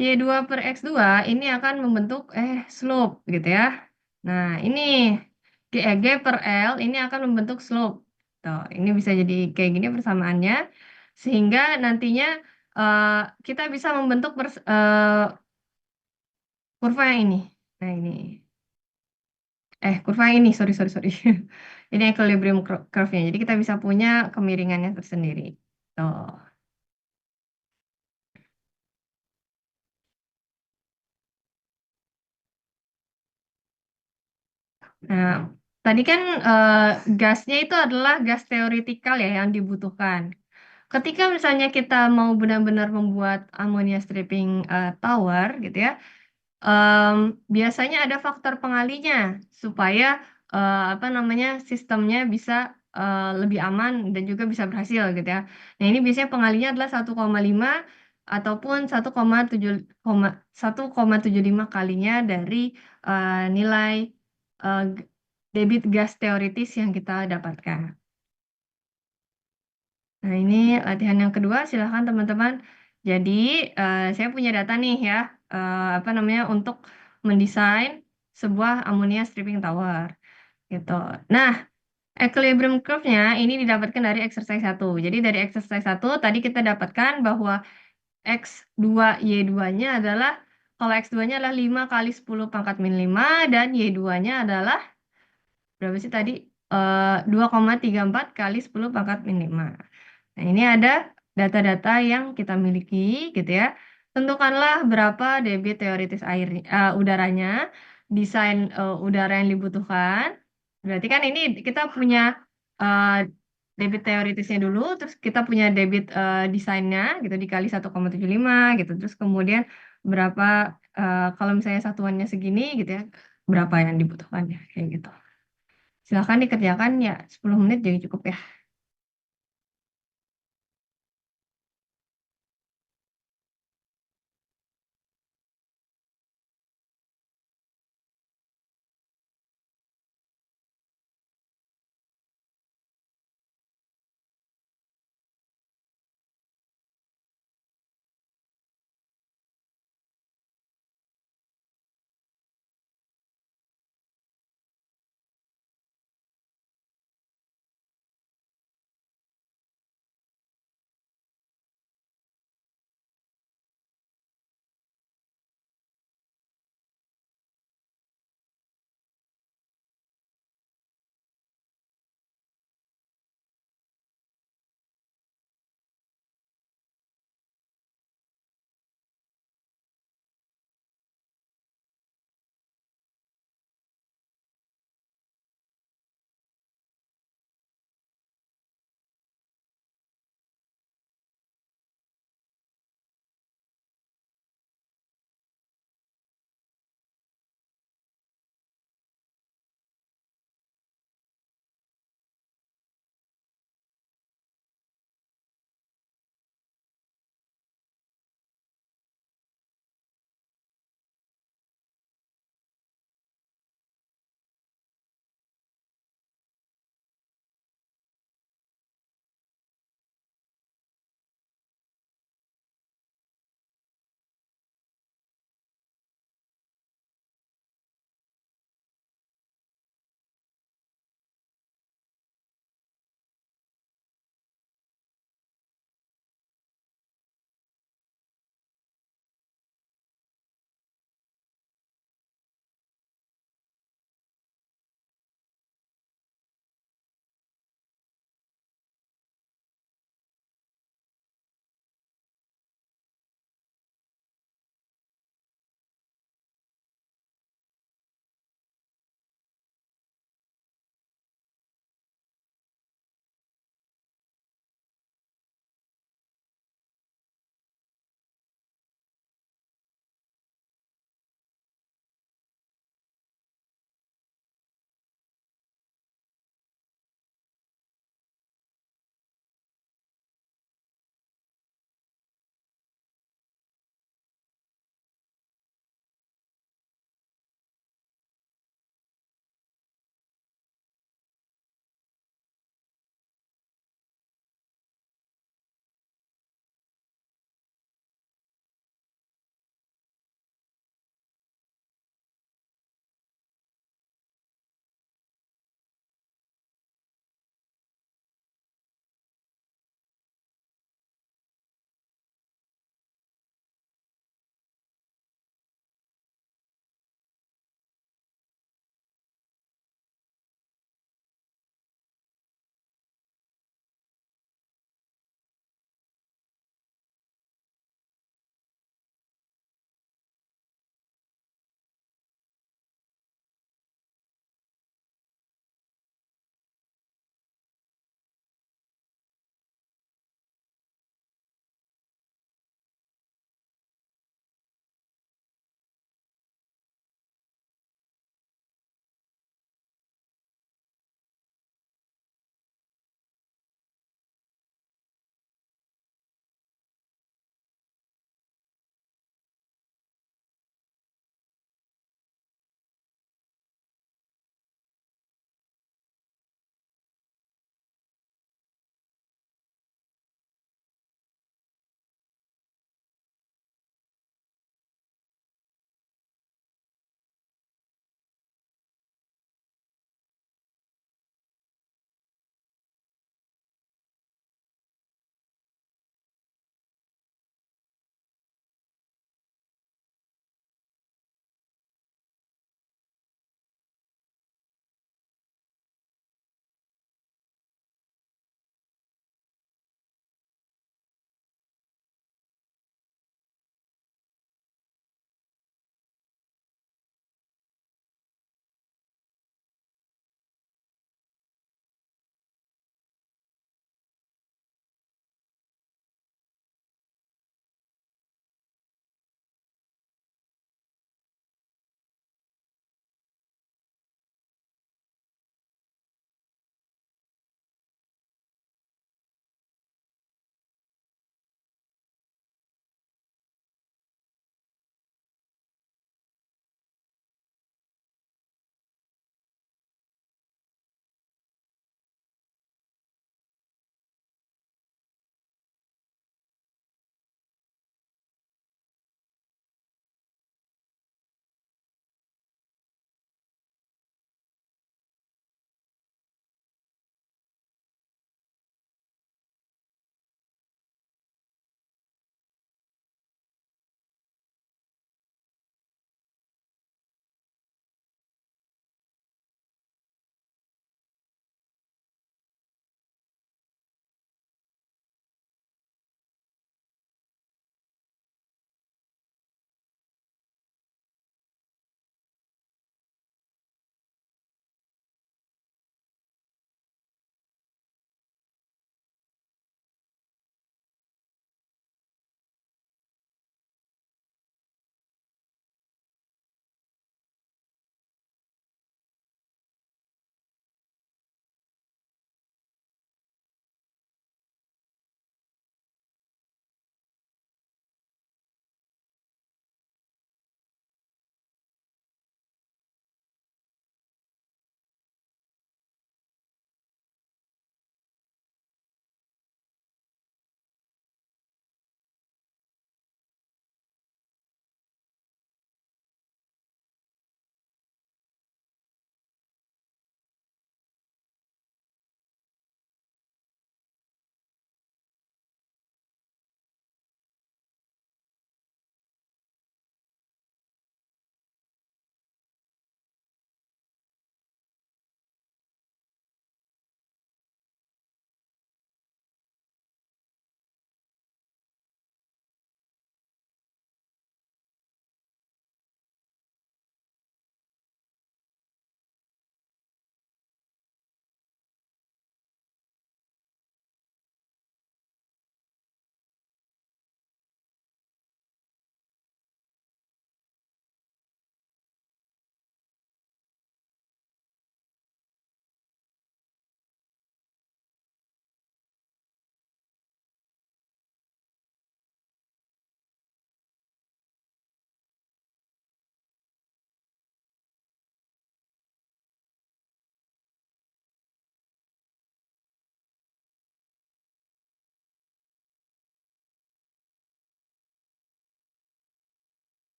Y2 per X2 ini akan membentuk slope gitu ya. Nah, ini G per L ini akan membentuk slope. Tuh, ini bisa jadi kayak gini persamaannya. Sehingga nantinya kita bisa membentuk kurva yang ini. Nah, ini. Kurva yang ini, sorry, sorry, sorry. Ini equilibrium curve-nya. Jadi kita bisa punya kemiringannya tersendiri. Tuh. Nah, tadi kan gasnya itu adalah gas teoretikal ya yang dibutuhkan. Ketika misalnya kita mau benar-benar membuat ammonia stripping tower gitu ya, biasanya ada faktor pengalinya supaya apa namanya sistemnya bisa lebih aman dan juga bisa berhasil gitu ya. Nah ini biasanya pengalinya adalah 1,5 ataupun 1,75 kalinya dari nilai eh, debit gas teoritis yang kita dapatkan. Nah, ini latihan yang kedua, silahkan teman-teman. Jadi, saya punya data nih ya, apa namanya, untuk mendesain sebuah ammonia stripping tower, gitu. Nah, equilibrium curve-nya ini didapatkan dari exercise 1. Jadi, dari exercise 1 tadi kita dapatkan bahwa X2Y2-nya adalah, kalau X2-nya adalah 5 kali 10 pangkat min 5, dan Y2-nya adalah, berapa sih tadi? 2,34 kali 10 pangkat min 5. Nah, ini ada data-data yang kita miliki gitu ya. Tentukanlah berapa debit teoritis air udaranya, desain udara yang dibutuhkan. Berarti kan ini kita punya eh, debit teoritisnya dulu, terus kita punya debit desainnya gitu dikali 1,75 gitu. Terus kemudian berapa kalau misalnya satuannya segini gitu ya, berapa yang dibutuhkan ya kayak gitu. Silakan dikerjakan ya 10 menit jadi cukup ya.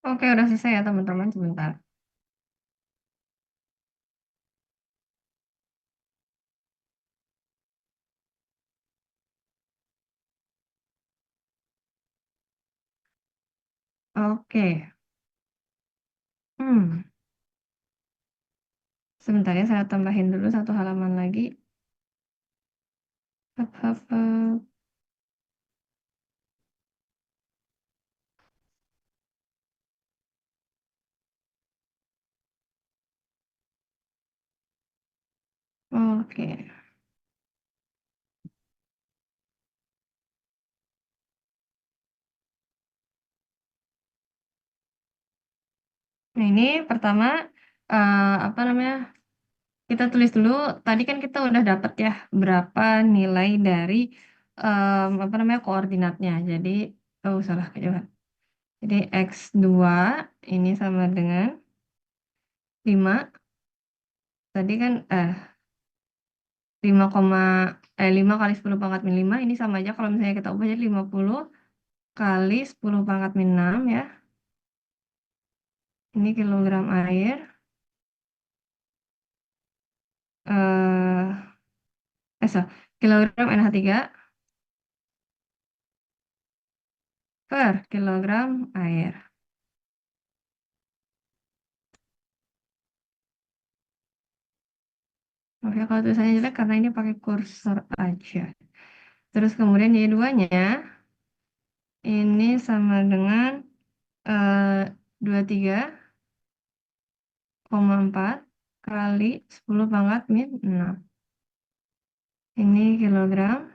Oke, udah selesai ya teman-teman, sebentar. Oke, hmm, sebentar ya, saya tambahin dulu satu halaman lagi. Hap, hap, hap. Oke, nah ini pertama, apa namanya, kita tulis dulu, tadi kan kita udah dapat ya berapa nilai dari, apa namanya, koordinatnya. Jadi, oh salah kejauhan. Jadi X2 ini sama dengan 5, tadi kan 5 kali 10 pangkat min 5 ini sama aja kalau misalnya kita ubah jadi 50 kali 10 pangkat min 6 ya. Ini kilogram air. eh Kilogram NH3 per kilogram air. Oke, kalau tulisannya jelek karena ini pakai kursor aja. Terus kemudian Y2-nya ini sama dengan 23,4 kali 10 pangkat min 6. Ini kilogram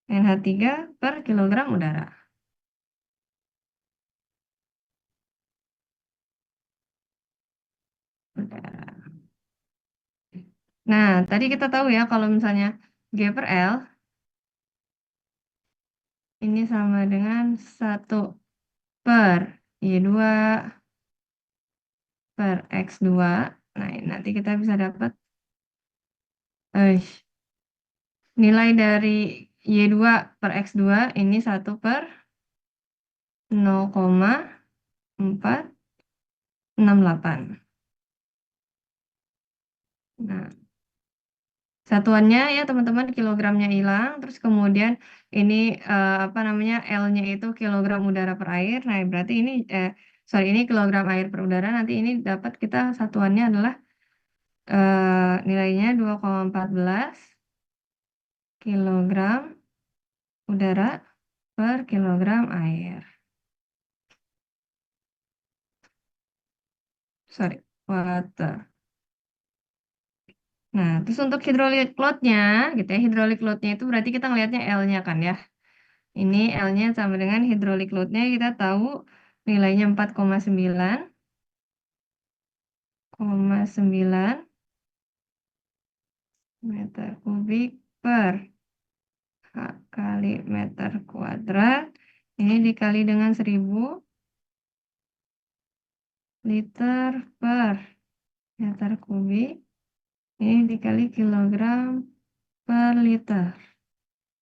NH3 per kilogram udara. Udara. Nah, tadi kita tahu ya kalau misalnya G per L ini sama dengan 1 per Y2 per X2. Nah, nanti kita bisa dapat eh, nilai dari Y2 per X2 ini 1/0,468. Nah, satuannya ya teman-teman kilogramnya hilang, terus kemudian ini apa namanya L-nya itu kilogram udara per air. Nah, berarti ini sorry ini kilogram air per udara. Nanti ini dapat kita satuannya adalah nilainya 2,14 kilogram udara per kilogram air. Sorry, water. Nah, terus untuk hydraulic load-nya, gitu ya, hydraulic load-nya itu berarti kita ngelihatnya L-nya kan ya. Ini L-nya sama dengan hydraulic load-nya kita tahu nilainya 4,9 meter kubik per H kali meter kuadrat. Ini dikali dengan 1000 liter per meter kubik. Ini dikali kilogram per liter.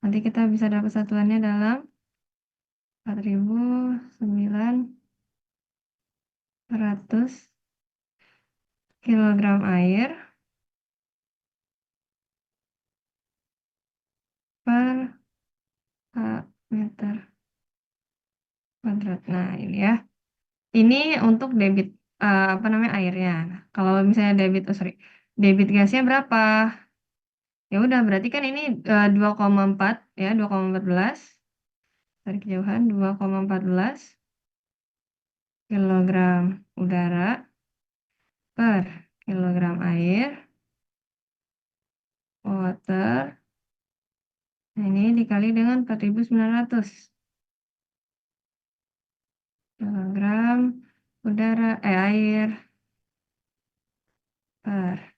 Nanti kita bisa dapat satuannya dalam 4.900 kilogram air per H meter kuadrat. Nah, ini ya. Ini untuk debit apa namanya airnya. Nah, kalau misalnya debit gasnya berapa? Ya udah berarti kan ini 2,4 ya, 2,14 dari kejauhan 2,14 kilogram udara per kilogram air water. Nah, ini dikali dengan 4.900 kilogram air per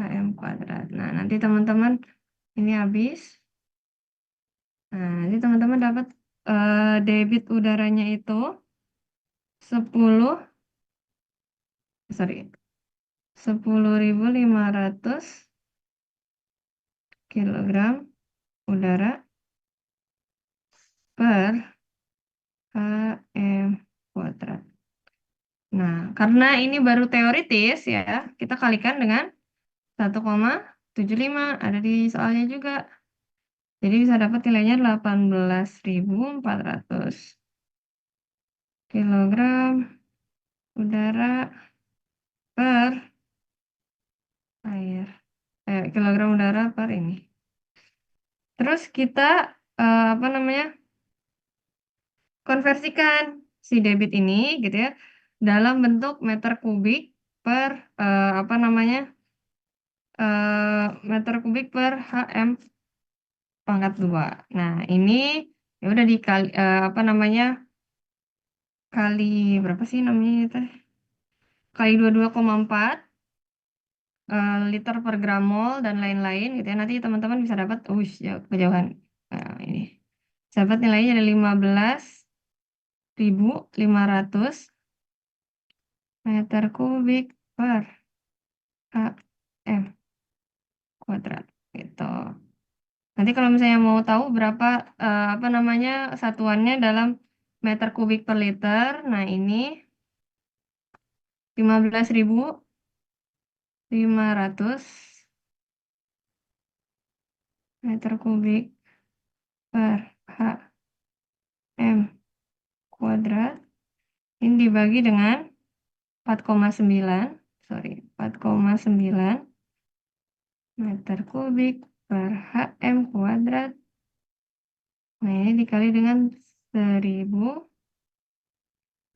km kuadrat. Nah, nanti teman-teman ini habis. Nah, nanti teman-teman dapat debit udaranya itu 10 sorry 10.500 kilogram udara per HM kuadrat. Nah, karena ini baru teoritis ya, kita kalikan dengan 1,75. Ada di soalnya juga. Jadi bisa dapat nilainya 18.400 kilogram udara per air. Kilogram udara per ini. Terus kita apa namanya? Konversikan si debit ini gitu ya dalam bentuk meter kubik per apa namanya? Meter kubik per HM pangkat 2. Nah, ini ya udah dikali apa namanya? Kali berapa sih namanya itu? Kali 22,4 liter per gram mol dan lain-lain gitu ya. Nanti teman-teman bisa dapat jauh kejauhan. Nah, ini. Bisa dapat nilainya ada 15.500 meter kubik per HM kuadrat gitu. Nanti kalau misalnya mau tahu berapa apa namanya satuannya dalam meter kubik per liter, nah ini 15.500 meter kubik per HM kuadrat ini dibagi dengan 4,9 4,9 meter kubik per HM kuadrat. Nah, ini dikali dengan 1000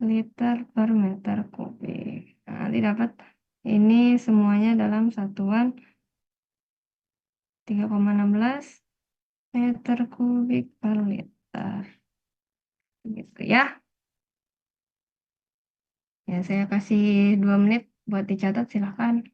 liter per meter kubik. Nah, nanti dapat ini semuanya dalam satuan 3,16 meter kubik per liter. Gitu ya. Ya, saya kasih 2 menit buat dicatat, silahkan.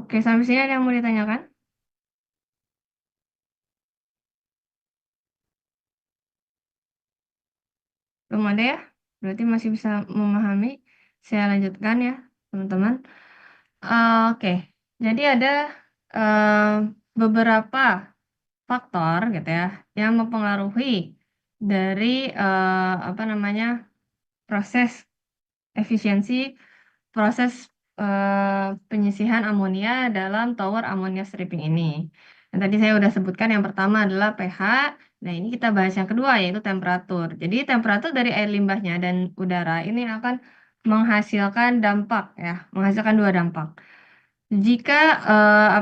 Oke, sampai sini ada yang mau ditanyakan? Belum ada ya? Berarti masih bisa memahami. Saya lanjutkan ya, teman-teman. Oke, jadi ada eh, beberapa faktor gitu ya yang mempengaruhi dari apa namanya proses efisiensi proses penyisihan amonia dalam tower amonia stripping ini. Yang tadi saya udah sebutkan yang pertama adalah pH. Nah, ini kita bahas yang kedua yaitu temperatur. Jadi temperatur dari air limbahnya dan udara ini akan menghasilkan dampak ya, menghasilkan dua dampak. Jika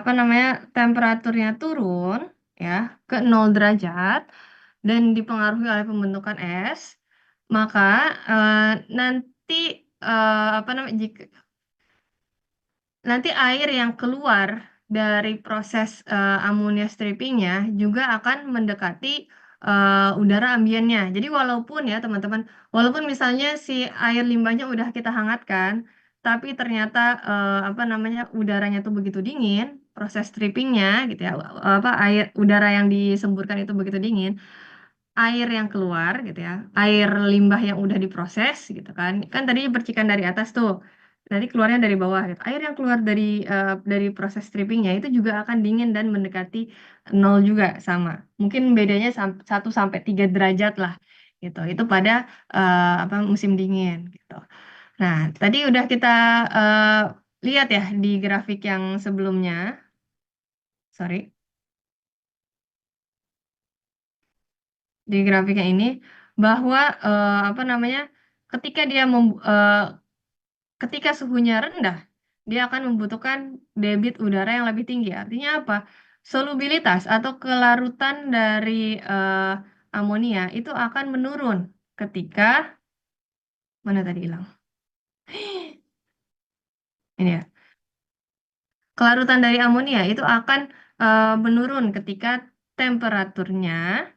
apa namanya temperaturnya turun ya ke 0 derajat dan dipengaruhi oleh pembentukan es, maka nanti apa namanya nanti air yang keluar dari proses amonia strippingnya juga akan mendekati udara ambiennya. Jadi walaupun ya teman-teman, walaupun misalnya si air limbahnya udah kita hangatkan, tapi ternyata apa namanya udaranya tuh begitu dingin, proses strippingnya gitu ya, apa air udara yang disemburkan itu begitu dingin, air yang keluar gitu ya, air limbah yang udah diproses gitu kan, kan tadi percikan dari atas tuh, nanti keluarnya dari bawah gitu. Air yang keluar dari proses strippingnya itu juga akan dingin dan mendekati 0 juga sama. Mungkin bedanya 1 sampai 3 derajat lah gitu. Itu pada apa musim dingin gitu. Nah, tadi udah kita eh, lihat ya di grafik yang sebelumnya. Sorry, di grafiknya ini bahwa apa namanya ketika ketika suhunya rendah, dia akan membutuhkan debit udara yang lebih tinggi. Artinya apa? Solubilitas atau kelarutan dari eh, amonia itu akan menurun ketika mana tadi hilang? Ini ya. Kelarutan dari amonia itu akan menurun ketika temperaturnya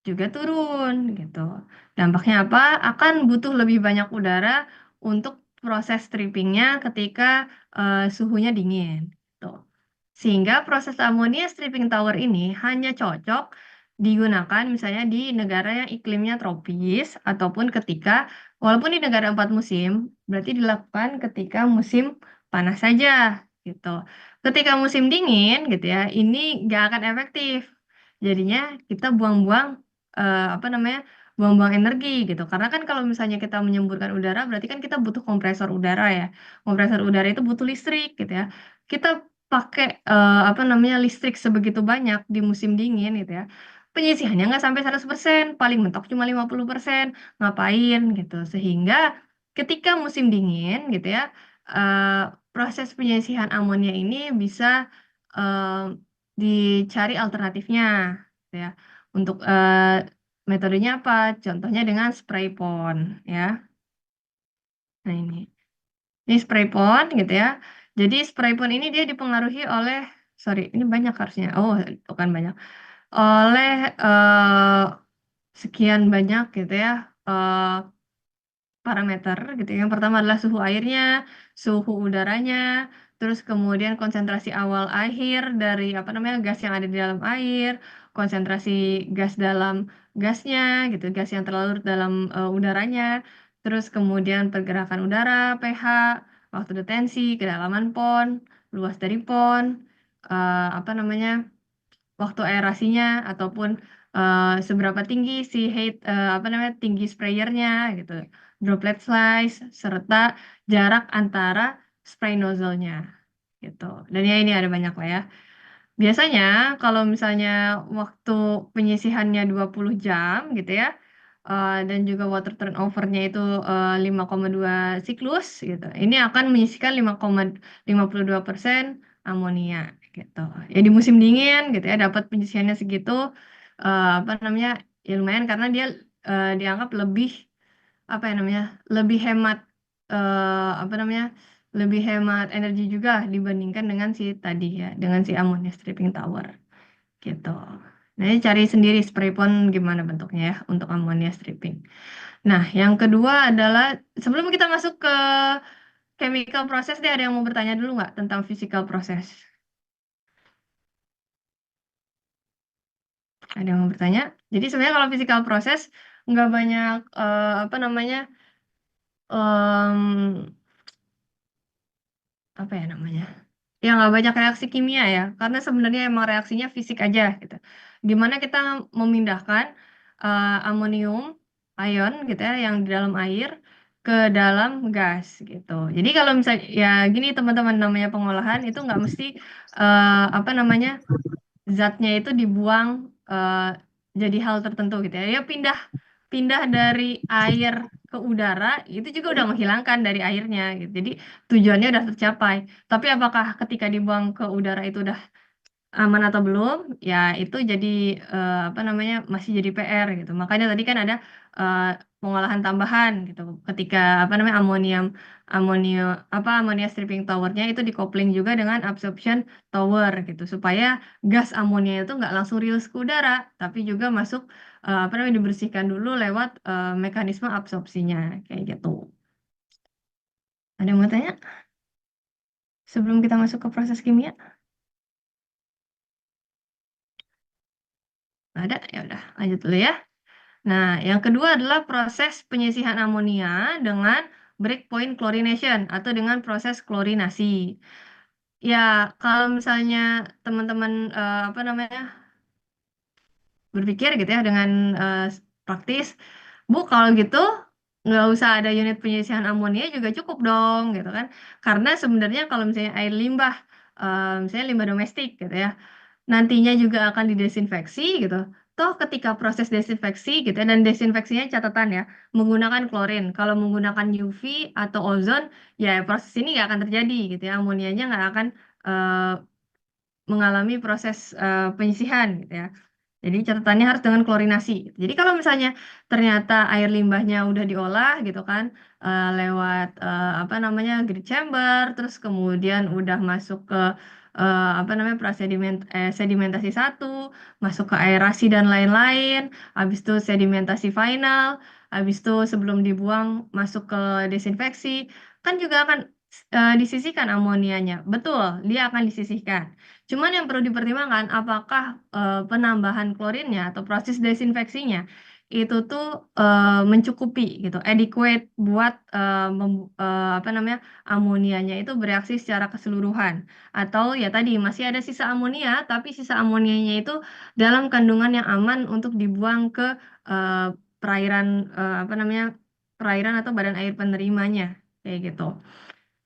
juga turun gitu. Dampaknya apa? Akan butuh lebih banyak udara untuk proses strippingnya ketika suhunya dingin. Tuh. Sehingga proses amonia stripping tower ini hanya cocok digunakan misalnya di negara yang iklimnya tropis ataupun ketika, walaupun di negara 4 musim, berarti dilakukan ketika musim panas saja gitu. Ketika musim dingin gitu ya, ini nggak akan efektif. Jadinya kita buang-buang apa namanya buang-buang energi gitu. Karena kan kalau misalnya kita menyemburkan udara, berarti kan kita butuh kompresor udara ya. Kompresor udara itu butuh listrik gitu ya. Kita pakai apa namanya listrik sebegitu banyak di musim dingin gitu ya. Penyisihannya nggak sampai 100%, paling mentok cuma 50%. Ngapain gitu. Sehingga ketika musim dingin gitu ya, eh, proses penyisihan amonia ini bisa eh, dicari alternatifnya gitu ya. Untuk metodenya apa? Contohnya dengan spray pond ya. Nah ini spray pond gitu ya. Jadi spray pond ini dia dipengaruhi oleh, sorry, ini banyak harusnya. Oh, bukan banyak. Oleh sekian banyak gitu ya parameter gitu. Yang pertama adalah suhu airnya, suhu udaranya, terus kemudian konsentrasi awal akhir dari apa namanya gas yang ada di dalam air, konsentrasi gas dalam gasnya gitu, gas yang terlarut dalam udaranya, terus kemudian pergerakan udara, pH, waktu detensi, kedalaman pon, luas dari pon, apa namanya waktu aerasinya ataupun seberapa tinggi si height apa namanya tinggi sprayernya gitu, droplet size serta jarak antara spray nozzle-nya gitu. Dan ya ini ada banyak lah ya. Biasanya kalau misalnya waktu penyisihannya 20 jam gitu ya, dan juga water turnover-nya itu 5,2 siklus gitu. Ini akan menyisihkan 5,52% amonia gitu. Ya di musim dingin gitu ya dapat penyisihannya segitu apa namanya? Ya lumayan karena dia dianggap lebih apa ya namanya? Lebih hemat apa namanya? Lebih hemat energi juga dibandingkan dengan si tadi ya, dengan si ammonia stripping tower gitu. Nah, ini cari sendiri spray pond gimana bentuknya ya untuk ammonia stripping. Nah, yang kedua adalah sebelum kita masuk ke chemical process, deh ada yang mau bertanya dulu nggak tentang physical process? Ada yang mau bertanya? Jadi sebenarnya kalau physical proses nggak banyak apa namanya em, apa ya namanya? Ya nggak banyak reaksi kimia ya, karena sebenarnya emang reaksinya fisik aja gitu. Gimana kita memindahkan amonium ion gitu ya yang di dalam air ke dalam gas gitu. Jadi kalau misalnya ya gini teman-teman namanya pengolahan itu nggak mesti apa namanya zatnya itu dibuang jadi hal tertentu gitu ya. Ya pindah pindah dari air ke udara itu juga udah menghilangkan dari airnya gitu. Jadi tujuannya udah tercapai. Tapi apakah ketika dibuang ke udara itu udah aman atau belum? Ya itu jadi apa namanya masih jadi PR gitu. Makanya tadi kan ada eh, pengolahan tambahan gitu. Ketika apa namanya amonia amonia stripping towernya itu dikopling juga dengan absorption tower gitu supaya gas amonia itu nggak langsung rilis ke udara, tapi juga masuk apa namanya dibersihkan dulu lewat mekanisme absorpsinya kayak gitu. Ada yang mau tanya sebelum kita masuk ke proses kimia? Ada? Ya udah, lanjut dulu ya. Nah, yang kedua adalah proses penyisihan amonia dengan breakpoint chlorination atau dengan proses klorinasi. Ya, kalau misalnya teman-teman apa namanya berpikir gitu ya dengan praktis, Bu, kalau gitu nggak usah ada unit penyisihan amonia juga cukup dong, gitu kan? Karena sebenarnya kalau misalnya air limbah, misalnya limbah domestik gitu ya, nantinya juga akan didesinfeksi gitu. Toh ketika proses desinfeksi gitu ya, dan desinfeksinya catatan ya, menggunakan klorin. Kalau menggunakan UV atau ozon, ya proses ini nggak akan terjadi gitu ya. Amonianya nggak akan eh, mengalami proses penyisihan gitu ya. Jadi catatannya harus dengan klorinasi. Jadi kalau misalnya ternyata air limbahnya udah diolah gitu kan, lewat apa namanya grid chamber, terus kemudian udah masuk ke apa namanya sedimentasi satu, masuk ke aerasi dan lain-lain, habis itu sedimentasi final, habis itu sebelum dibuang masuk ke desinfeksi, kan juga akan disisihkan amonianya. Betul, dia akan disisihkan. Cuman yang perlu dipertimbangkan apakah penambahan klorinnya atau proses desinfeksinya itu tuh mencukupi gitu, adequate buat apa namanya amonianya itu bereaksi secara keseluruhan atau ya tadi masih ada sisa amonia tapi sisa amonianya itu dalam kandungan yang aman untuk dibuang ke eh, perairan apa namanya perairan atau badan air penerimanya kayak gitu.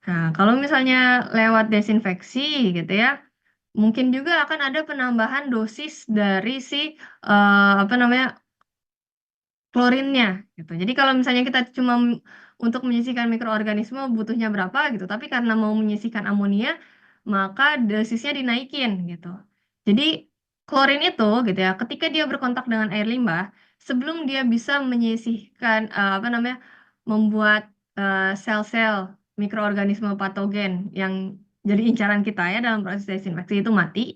Nah, kalau misalnya lewat desinfeksi gitu ya, mungkin juga akan ada penambahan dosis dari si apa namanya klorinnya gitu. Jadi kalau misalnya kita cuma untuk menyisihkan mikroorganisme butuhnya berapa gitu, tapi karena mau menyisihkan amonia, maka dosisnya dinaikin gitu. Jadi klorin itu gitu ya, ketika dia berkontak dengan air limbah, sebelum dia bisa menyisihkan apa namanya membuat sel-sel mikroorganisme patogen yang jadi incaran kita ya dalam proses desinfeksi itu mati,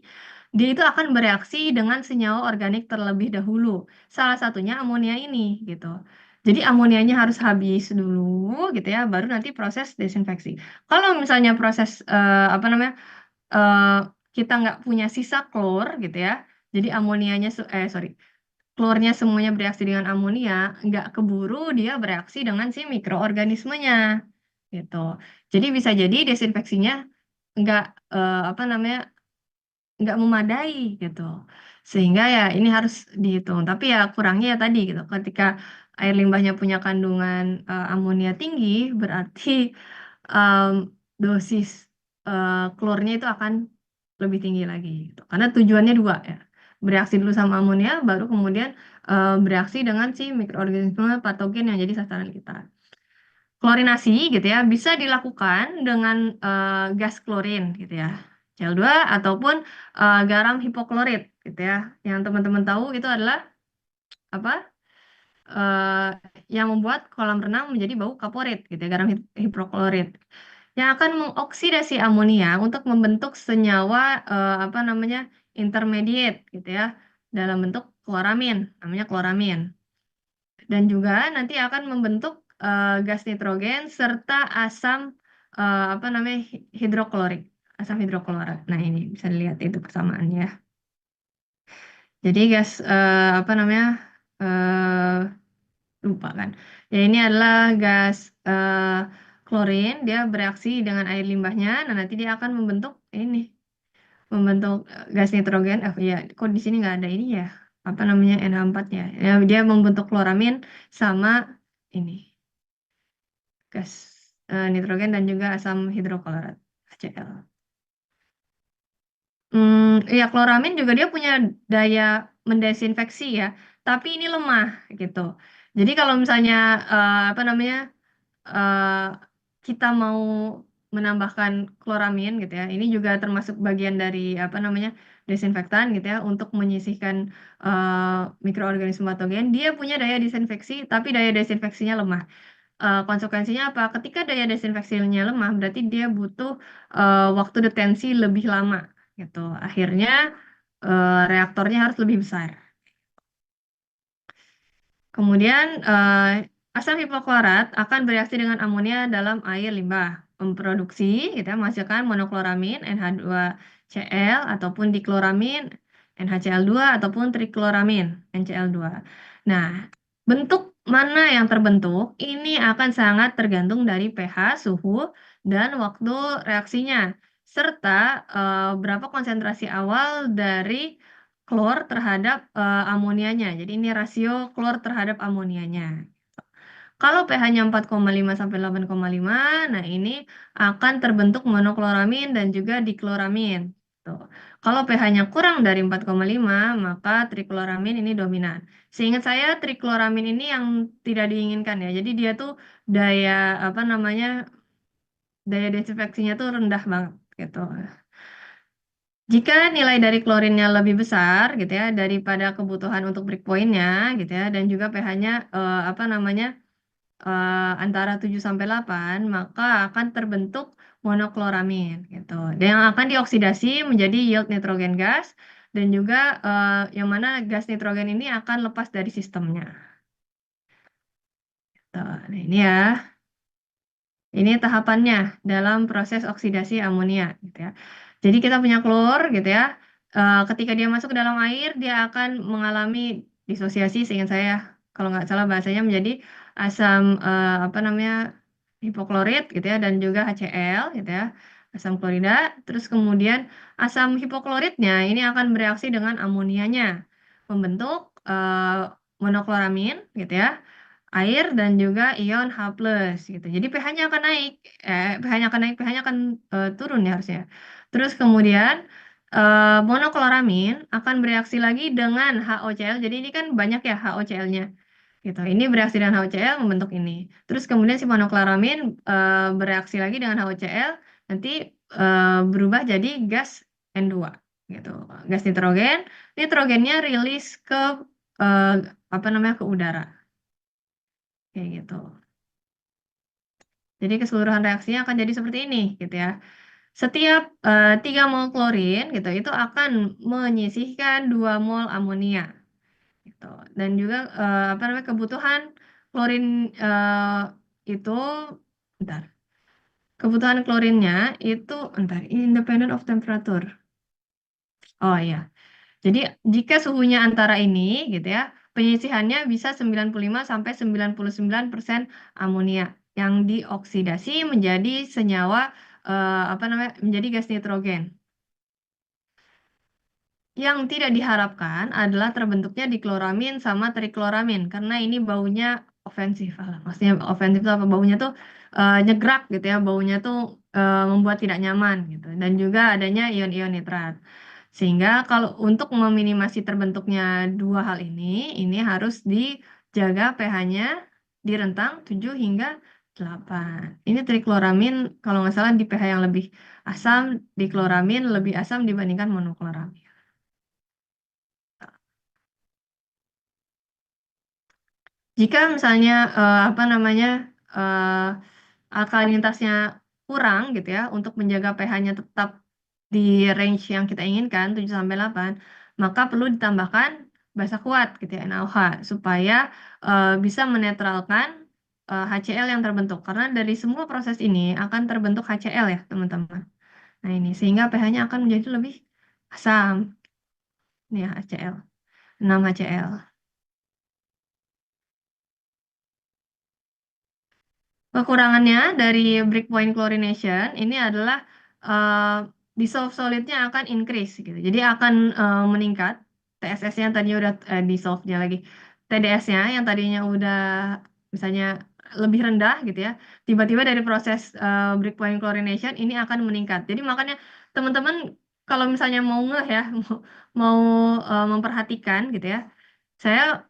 dia itu akan bereaksi dengan senyawa organik terlebih dahulu. Salah satunya amonia ini gitu. Jadi amonianya harus habis dulu gitu ya, baru nanti proses desinfeksi. Kalau misalnya proses apa namanya eh, kita nggak punya sisa klor gitu ya, jadi sorry, klornya semuanya bereaksi dengan amonia, nggak keburu dia bereaksi dengan si mikroorganismenya gitu. Jadi bisa jadi desinfeksinya nggak apa namanya nggak memadai gitu. Sehingga ya ini harus dihitung. Tapi ya kurangnya ya tadi gitu. Ketika air limbahnya punya kandungan amonia tinggi, berarti em, dosis klornya itu akan lebih tinggi lagi gitu. Karena tujuannya dua ya. Bereaksi dulu sama amonia, baru kemudian bereaksi dengan si mikroorganisme patogen yang jadi sasaran kita. Klorinasi gitu ya bisa dilakukan dengan gas klorin gitu ya. Cl2 ataupun garam hipoklorit gitu ya. Yang teman-teman tahu itu adalah apa? eh, yang membuat kolam renang menjadi bau kaporit gitu ya, garam hipoklorit. Yang akan mengoksidasi amonia untuk membentuk senyawa apa namanya? Intermediate gitu ya dalam bentuk kloramin, namanya kloramin. Dan juga nanti akan membentuk gas nitrogen serta asam apa namanya hidroklorik, asam hidroklorat. Nah ini bisa dilihat itu persamaannya. Jadi gas apa namanya? eh Lupa kan. Ya ini adalah gas klorin, dia bereaksi dengan air limbahnya. Nah, nanti dia akan membentuk gas nitrogen. Ya, kok di sini nggak ada ini ya? Apa namanya NH4 ya? Ya, dia membentuk kloramin sama ini gas nitrogen dan juga asam hidroklorat HCl. Ya kloramin juga dia punya daya mendesinfeksi ya, tapi ini lemah gitu. Jadi kalau misalnya apa namanya eh, kita mau menambahkan kloramin gitu ya, ini juga termasuk bagian dari apa namanya desinfektan gitu ya untuk menyisihkan mikroorganisme patogen. Dia punya daya desinfeksi, tapi daya desinfeksinya lemah. Konsekuensinya apa? Ketika daya desinfeksinya lemah, berarti dia butuh waktu detensi lebih lama gitu. Akhirnya reaktornya harus lebih besar. Kemudian asam hipoklorat akan bereaksi dengan amonia dalam air limbah, memproduksi gitu ya, menghasilkan monokloramin NH2Cl ataupun dikloramin NaCl2 ataupun trikloramin NCl2. Nah, bentuk mana yang terbentuk ini akan sangat tergantung dari pH, suhu, dan waktu reaksinya, serta berapa konsentrasi awal dari klor terhadap amonianya. Jadi ini rasio klor terhadap amonianya. Kalau pH-nya 4,5 sampai 8,5, nah ini akan terbentuk monokloramin dan juga dikloramin. Tuh. Kalau pH-nya kurang dari 4,5, maka trikloramin ini dominan. Seingat saya trikloramin ini yang tidak diinginkan ya. Jadi dia tuh daya apa namanya daya desinfeksinya tuh rendah banget gitu. Jika nilai dari klorinnya lebih besar gitu ya daripada kebutuhan untuk breakpointnya gitu ya dan juga pH-nya apa namanya antara 7 sampai 8 maka akan terbentuk monokloramin gitu. Dan yang akan dioksidasi menjadi yield nitrogen gas dan juga yang mana gas nitrogen ini akan lepas dari sistemnya. Tuh, nah ini ya. Ini tahapannya dalam proses oksidasi amonia, gitu ya. Jadi kita punya klor, gitu ya. Ketika dia masuk ke dalam air, dia akan mengalami disosiasi, seingat saya, kalau nggak salah bahasanya menjadi asam apa namanya hipoklorit, gitu ya, dan juga HCl, gitu ya, asam klorida. Terus kemudian asam hipokloritnya ini akan bereaksi dengan amonianya, membentuk monokloramin, gitu ya air dan juga ion H+, gitu. Jadi pH-nya akan naik, pH-nya akan naik, pH-nya akan turun ya harusnya. Terus kemudian monokloramin akan bereaksi lagi dengan HOCl. Jadi ini kan banyak ya HOCl-nya, gitu. Ini bereaksi dengan HOCl membentuk ini. Terus kemudian si monokloramin bereaksi lagi dengan HOCl, nanti berubah jadi gas N2, gitu. Gas nitrogen. Nitrogennya rilis ke eh, apa namanya ke udara, kayak gitu. Jadi keseluruhan reaksinya akan jadi seperti ini, gitu ya. Setiap 3 mol klorin, gitu, itu akan menyisihkan 2 mol amonia, gitu. Dan juga apa namanya kebutuhan klorin itu, bentar, kebutuhan klorinnya itu, bentar, independent of temperature. Oh iya. Jadi jika suhunya antara ini, gitu ya, penyisihannya bisa 95 sampai 99% amonia yang dioksidasi menjadi senyawa apa namanya? Menjadi gas nitrogen. Yang tidak diharapkan adalah terbentuknya dikloramin sama trikloramin karena ini baunya ofensif. Maksudnya ofensif itu apa? Baunya tuh nyegrak gitu ya, baunya tuh membuat tidak nyaman gitu. Dan juga adanya ion-ion nitrat. Sehingga kalau untuk meminimasi terbentuknya dua hal ini harus dijaga pH-nya di rentang 7 hingga 8. Ini trikloramin kalau nggak salah di pH yang lebih asam, dikloramin lebih asam dibandingkan monokloramin. Jika misalnya apa namanya alkalinitasnya kurang gitu ya untuk menjaga pH-nya tetap di range yang kita inginkan 7 sampai 8, maka perlu ditambahkan basa kuat gitu ya NaOH supaya bisa menetralkan HCl yang terbentuk karena dari semua proses ini akan terbentuk HCl ya teman-teman. Nah ini sehingga pH-nya akan menjadi lebih asam nih ya HCl. 6HCl. Kekurangannya dari breakpoint chlorination ini adalah dissolved solidnya akan increase gitu. Jadi akan meningkat. TSS-nya tadinya udah dissolve-nya lagi. TDS-nya yang tadinya udah misalnya lebih rendah gitu ya. Tiba-tiba dari proses breakpoint chlorination ini akan meningkat. Jadi makanya teman-teman kalau misalnya mau ngeh ya, mau memperhatikan gitu ya. Saya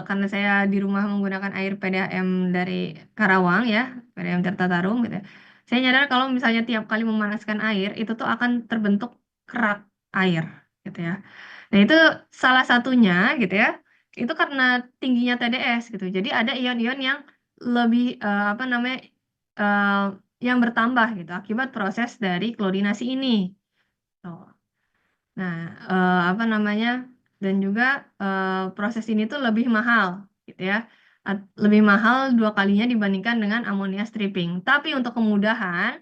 karena saya di rumah menggunakan air PDAM dari Karawang ya, PDAM Tirta Tarum gitu ya. Saya nyadar kalau misalnya tiap kali memanaskan air itu tuh akan terbentuk kerak air gitu ya. Nah, itu salah satunya gitu ya. Itu karena tingginya TDS gitu. Jadi ada ion-ion yang lebih apa namanya eh, yang bertambah gitu akibat proses dari klorinasi ini. Tuh. Nah, apa namanya, dan juga proses ini tuh lebih mahal, gitu ya. Lebih mahal 2 kalinya dibandingkan dengan amonia stripping. Tapi untuk kemudahan,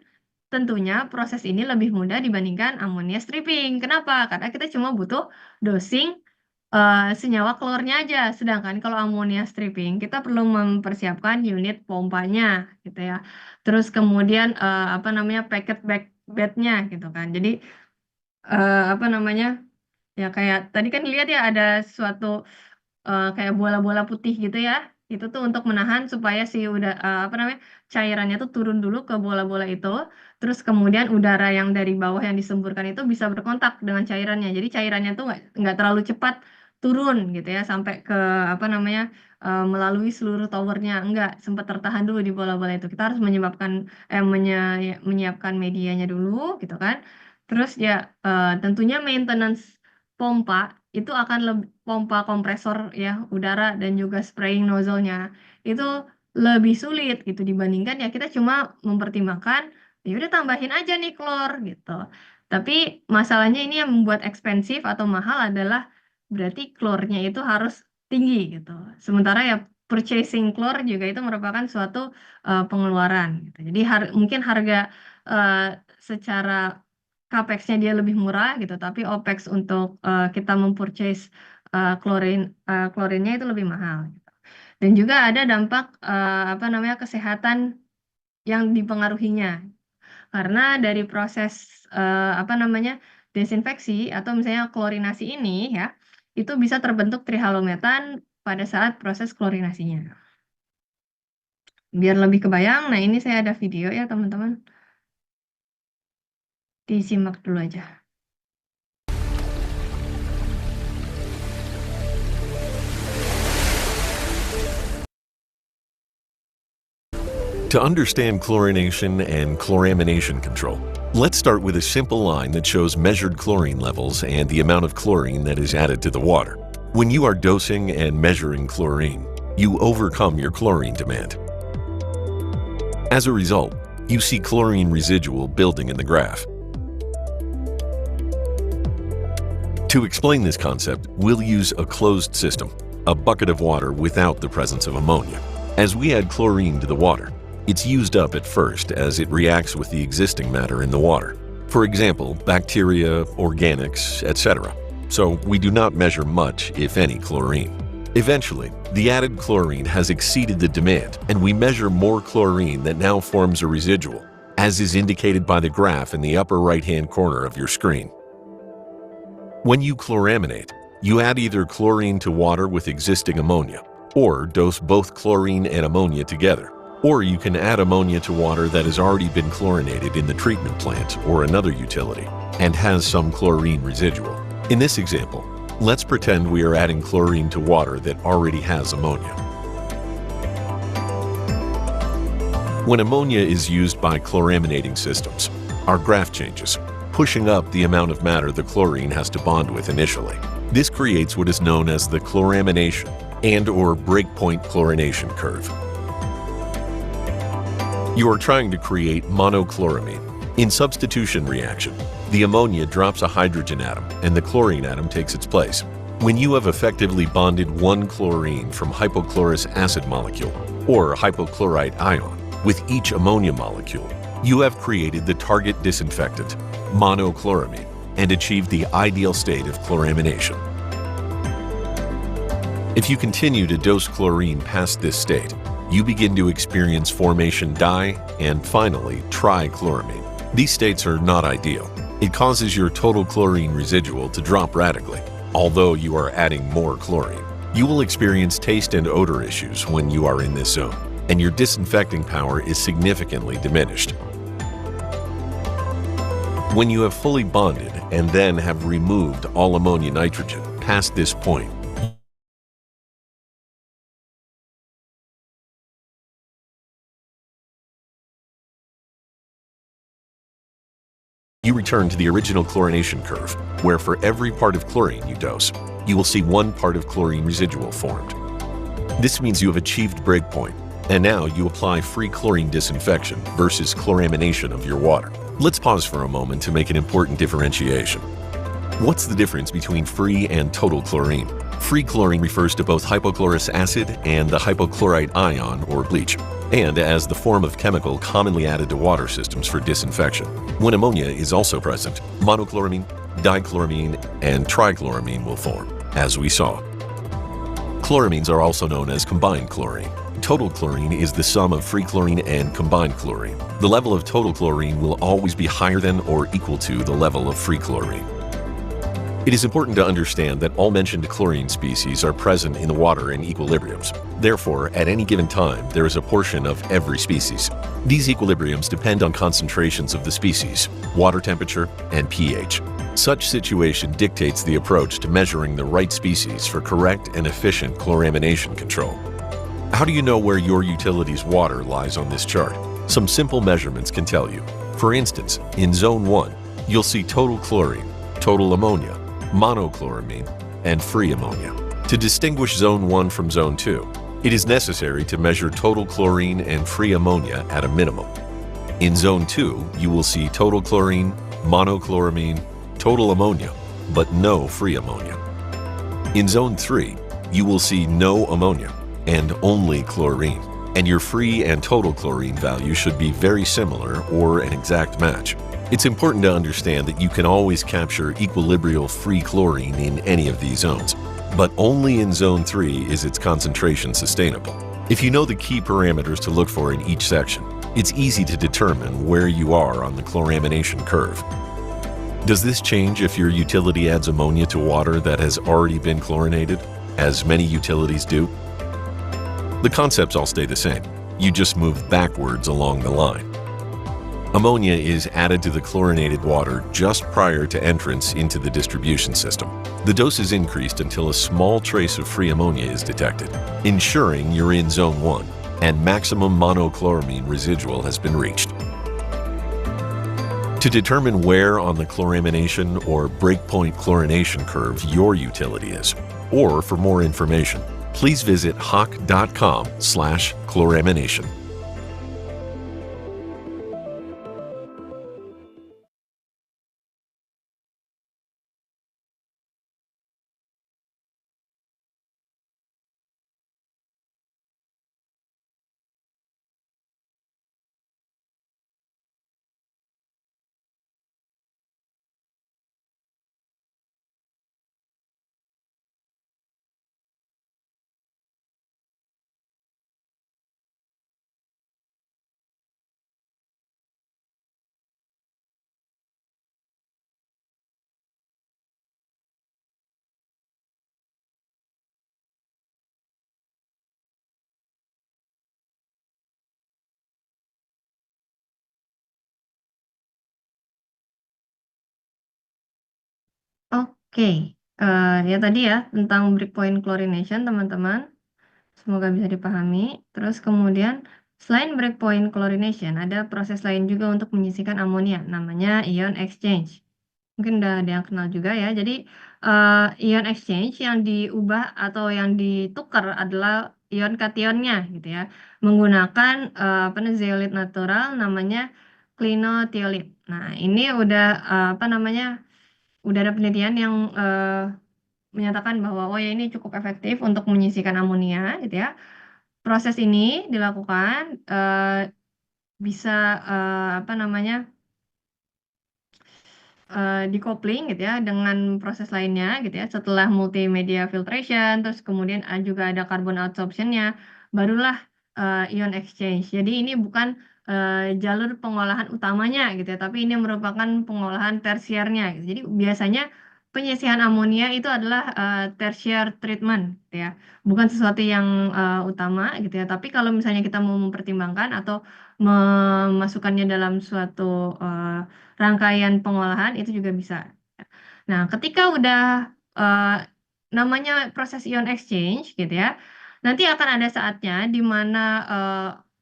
tentunya proses ini lebih mudah dibandingkan amonia stripping. Kenapa? Karena kita cuma butuh dosing senyawa klornya aja. Sedangkan kalau amonia stripping, kita perlu mempersiapkan unit pompanya, gitu ya. Terus kemudian apa namanya packet bednya, gitu kan. Jadi apa namanya? Ya kayak tadi kan lihat ya ada suatu kayak bola-bola putih gitu ya. Itu tuh untuk menahan supaya si udah apa namanya cairannya tuh turun dulu ke bola-bola itu. Terus kemudian udara yang dari bawah yang disemburkan itu bisa berkontak dengan cairannya. Jadi cairannya tuh nggak terlalu cepat turun gitu ya sampai ke apa namanya melalui seluruh towernya. Enggak, sempat tertahan dulu di bola-bola itu. Kita harus menyiapkan medianya dulu gitu kan. Terus ya tentunya maintenance pompa itu akan lebih pompa kompresor ya udara dan juga spraying nozzle-nya itu lebih sulit gitu dibandingkan ya kita cuma mempertimbangkan ya udah tambahin aja nih klor gitu. Tapi masalahnya ini yang membuat ekspensif atau mahal adalah berarti klornya itu harus tinggi gitu. Sementara ya purchasing klor juga itu merupakan suatu pengeluaran gitu. Jadi mungkin harga eh, secara capex-nya dia lebih murah gitu, tapi OPEX untuk kita mempurchase klorinnya itu lebih mahal. Gitu. Dan juga ada dampak apa namanya kesehatan yang dipengaruhinya karena dari proses apa namanya desinfeksi atau misalnya klorinasi ini ya itu bisa terbentuk trihalometan pada saat proses klorinasinya. Biar lebih kebayang, nah ini saya ada video ya teman-teman, disimak dulu aja. To understand chlorination and chloramination control, let's start with a simple line that shows measured chlorine levels and the amount of chlorine that is added to the water. When you are dosing and measuring chlorine, you overcome your chlorine demand. As a result, you see chlorine residual building in the graph. To explain this concept, we'll use a closed system, a bucket of water without the presence of ammonia. As we add chlorine to the water, it's used up at first as it reacts with the existing matter in the water. For example, bacteria, organics, etc. So we do not measure much, if any, chlorine. Eventually, the added chlorine has exceeded the demand, and we measure more chlorine that now forms a residual, as is indicated by the graph in the upper right-hand corner of your screen. When you chloraminate, you add either chlorine to water with existing ammonia, or dose both chlorine and ammonia together. Or you can add ammonia to water that has already been chlorinated in the treatment plant or another utility and has some chlorine residual. In this example, let's pretend we are adding chlorine to water that already has ammonia. When ammonia is used by chloraminating systems, our graph changes, pushing up the amount of matter the chlorine has to bond with initially. This creates what is known as the chloramination and/or breakpoint chlorination curve. You are trying to create monochloramine. In substitution reaction, the ammonia drops a hydrogen atom and the chlorine atom takes its place. When you have effectively bonded one chlorine from hypochlorous acid molecule or hypochlorite ion with each ammonia molecule, you have created the target disinfectant, monochloramine, and achieved the ideal state of chloramination. If you continue to dose chlorine past this state, you begin to experience formation di and finally trichloramine. These states are not ideal. It causes your total chlorine residual to drop radically, although you are adding more chlorine. You will experience taste and odor issues when you are in this zone, and your disinfecting power is significantly diminished. When you have fully bonded and then have removed all ammonia nitrogen past this point, you return to the original chlorination curve, where for every part of chlorine you dose, you will see 1 part of chlorine residual formed. This means you have achieved breakpoint, and now you apply free chlorine disinfection versus chloramination of your water. Let's pause for a moment to make an important differentiation. What's the difference between free and total chlorine? Free chlorine refers to both hypochlorous acid and the hypochlorite ion or bleach, and as the form of chemical commonly added to water systems for disinfection. When ammonia is also present, monochloramine, dichloramine, and trichloramine will form, as we saw. Chloramines are also known as combined chlorine. Total chlorine is the sum of free chlorine and combined chlorine. The level of total chlorine will always be higher than or equal to the level of free chlorine. It is important to understand that all mentioned chlorine species are present in the water in equilibriums. Therefore, at any given time, there is a portion of every species. These equilibriums depend on concentrations of the species, water temperature, and pH. Such situation dictates the approach to measuring the right species for correct and efficient chloramination control. How do you know where your utility's water lies on this chart? Some simple measurements can tell you. For instance, in Zone 1, you'll see total chlorine, total ammonia, monochloramine, and free ammonia. To distinguish Zone 1 from Zone 2, it is necessary to measure total chlorine and free ammonia at a minimum. In Zone 2, you will see total chlorine, monochloramine, total ammonia, but no free ammonia. In Zone 3, you will see no ammonia and only chlorine, and your free and total chlorine value should be very similar or an exact match. It's important to understand that you can always capture equilibrial free chlorine in any of these zones, but only in Zone 3 is its concentration sustainable. If you know the key parameters to look for in each section, it's easy to determine where you are on the chloramination curve. Does this change if your utility adds ammonia to water that has already been chlorinated, as many utilities do? The concepts all stay the same. You just move backwards along the line. Ammonia is added to the chlorinated water just prior to entrance into the distribution system. The dose is increased until a small trace of free ammonia is detected, ensuring you're in Zone 1 and maximum monochloramine residual has been reached. To determine where on the chloramination or breakpoint chlorination curve your utility is, or for more information, please visit hach.com/chloramination. Oke, ya tadi ya tentang breakpoint chlorination teman-teman, semoga bisa dipahami. Terus kemudian selain breakpoint chlorination, ada proses lain juga untuk menyisihkan amonia, namanya ion exchange. Mungkin udah ada yang kenal juga ya. Jadi, ion exchange yang diubah atau yang ditukar adalah ion kationnya gitu ya, menggunakan, zeolit natural namanya clinothiolate. Nah, ini udah, udah ada penelitian yang, menyatakan bahwa, oh ya ini cukup efektif untuk menyisihkan amonia gitu ya. Proses ini dilakukan, bisa, di-coupling gitu ya dengan proses lainnya gitu ya. Setelah multimedia filtration, terus kemudian juga ada carbon adsorption-nya, barulah ion exchange. Jadi ini bukan jalur pengolahan utamanya gitu ya, tapi ini merupakan pengolahan tersiernya gitu. Jadi biasanya penyisihan amonia itu adalah tertiary treatment gitu ya, bukan sesuatu yang utama gitu ya. Tapi kalau misalnya kita mau mempertimbangkan atau memasukkannya dalam suatu eh, rangkaian pengolahan itu juga bisa. Nah, ketika udah eh, namanya proses ion exchange gitu ya, nanti akan ada saatnya di mana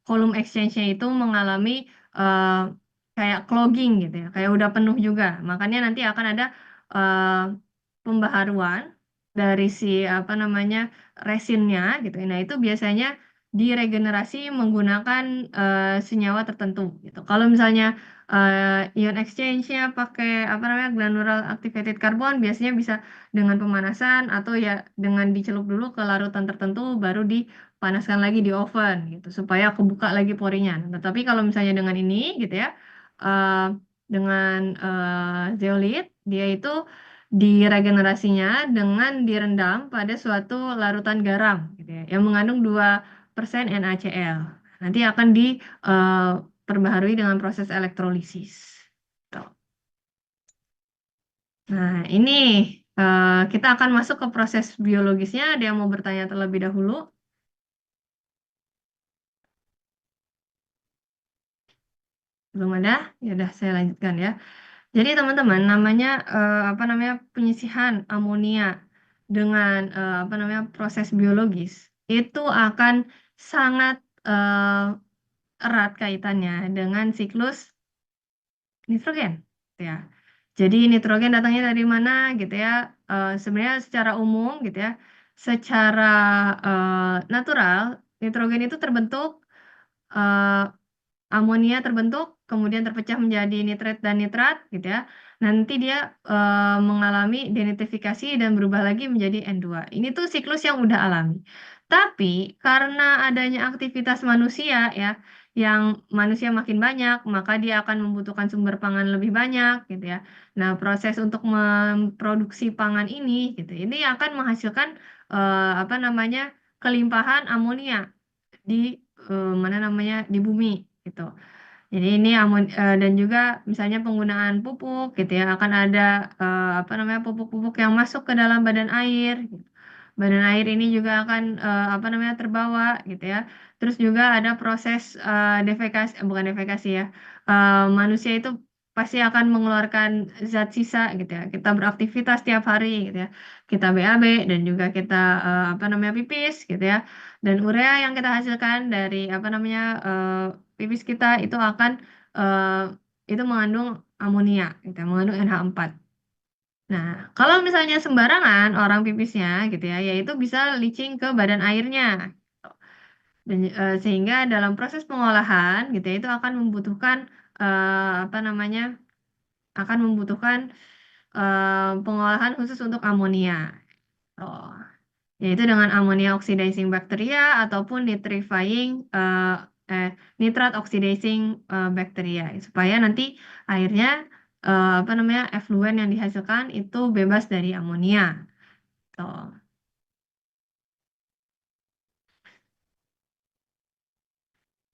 volume exchange-nya itu mengalami eh, kayak clogging gitu ya, kayak udah penuh juga. Makanya nanti akan ada eh, pembaharuan dari si apa namanya resinnya gitu. Nah, itu biasanya diregenerasi menggunakan senyawa tertentu gitu. Kalau misalnya ion exchange-nya pakai apa namanya granular activated carbon biasanya bisa dengan pemanasan atau ya dengan dicelup dulu ke larutan tertentu baru dipanaskan lagi di oven gitu supaya kebuka lagi porinya. Nah, tapi kalau misalnya dengan ini gitu ya eh, dengan zeolit dia itu diregenerasinya dengan direndam pada suatu larutan garam gitu ya yang mengandung 2% NaCl. Nanti akan diperbaharui dengan proses elektrolisis. Tuh. Nah, ini kita akan masuk ke proses biologisnya. Ada yang mau bertanya terlebih dahulu? Belum ada? Ya udah, saya lanjutkan ya. Jadi teman-teman, namanya apa namanya penyisihan amonia dengan apa namanya proses biologis itu akan sangat erat kaitannya dengan siklus nitrogen, gitu ya. Jadi nitrogen datangnya dari mana gitu ya? Sebenarnya secara umum gitu ya, secara natural nitrogen itu terbentuk eh, amonia terbentuk, kemudian terpecah menjadi nitrat dan nitrat, gitu ya. Nanti dia mengalami denitrifikasi dan berubah lagi menjadi N2. Ini tuh siklus yang udah alami. Tapi karena adanya aktivitas manusia ya, yang manusia makin banyak, maka dia akan membutuhkan sumber pangan lebih banyak, gitu ya. Nah, proses untuk memproduksi pangan ini, gitu, ini akan menghasilkan apa namanya kelimpahan amonia di mana namanya di bumi gitu. Jadi ini dan juga misalnya penggunaan pupuk gitu ya akan ada apa namanya pupuk-pupuk yang masuk ke dalam badan air. Gitu. Badan air ini juga akan apa namanya terbawa gitu ya. Terus juga ada proses defekasi bukan defekasi ya. Manusia itu pasti akan mengeluarkan zat sisa gitu ya. Kita beraktivitas tiap hari gitu ya. Kita BAB dan juga kita apa namanya pipis gitu ya. Dan urea yang kita hasilkan dari apa namanya pipis kita itu mengandung amonia, gitu, ya, mengandung NH4. Nah, kalau misalnya sembarangan orang pipisnya, gitu ya, yaitu bisa leaching ke badan airnya. Dan sehingga dalam proses pengolahan, gitu ya, itu akan membutuhkan apa namanya, akan membutuhkan pengolahan khusus untuk amonia. Oh. Yaitu dengan ammonia oxidizing bacteria ataupun nitrifying eh, nitrat oxidizing bacteria supaya nanti airnya apa namanya efluen yang dihasilkan itu bebas dari amonia. Tuh.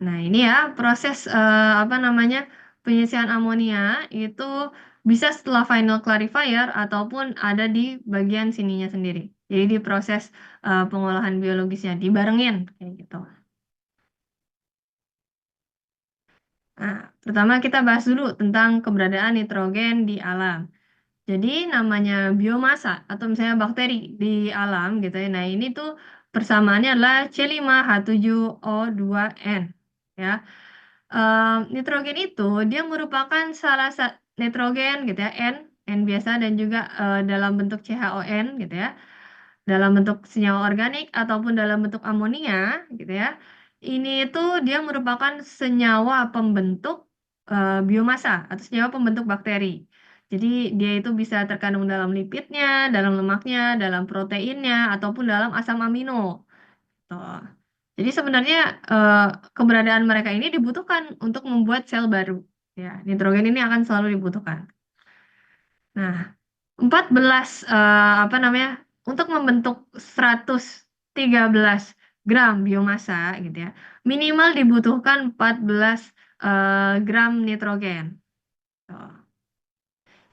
Nah, ini ya proses apa namanya penyisihan amonia itu bisa setelah final clarifier ataupun ada di bagian sininya sendiri. Jadi di proses pengolahan biologisnya dibarengin kayak gitu. Nah, pertama kita bahas dulu tentang keberadaan nitrogen di alam. Jadi namanya biomasa atau misalnya bakteri di alam gitu ya. Nah, ini tuh persamaannya adalah C5H7O2N ya. Nitrogen itu dia merupakan salah satu nitrogen gitu ya, N biasa dan juga dalam bentuk CHON gitu ya dalam bentuk senyawa organik ataupun dalam bentuk amonia gitu ya. Ini itu dia merupakan senyawa pembentuk biomasa atau senyawa pembentuk bakteri. Jadi dia itu bisa terkandung dalam lipidnya, dalam lemaknya, dalam proteinnya ataupun dalam asam amino. Tuh. Jadi sebenarnya eh, keberadaan mereka ini dibutuhkan untuk membuat sel baru. Ya, nitrogen ini akan selalu dibutuhkan. Nah, 14 apa namanya? Untuk membentuk 113 gram biomasa gitu ya. Minimal dibutuhkan 14 gram nitrogen. Tuh.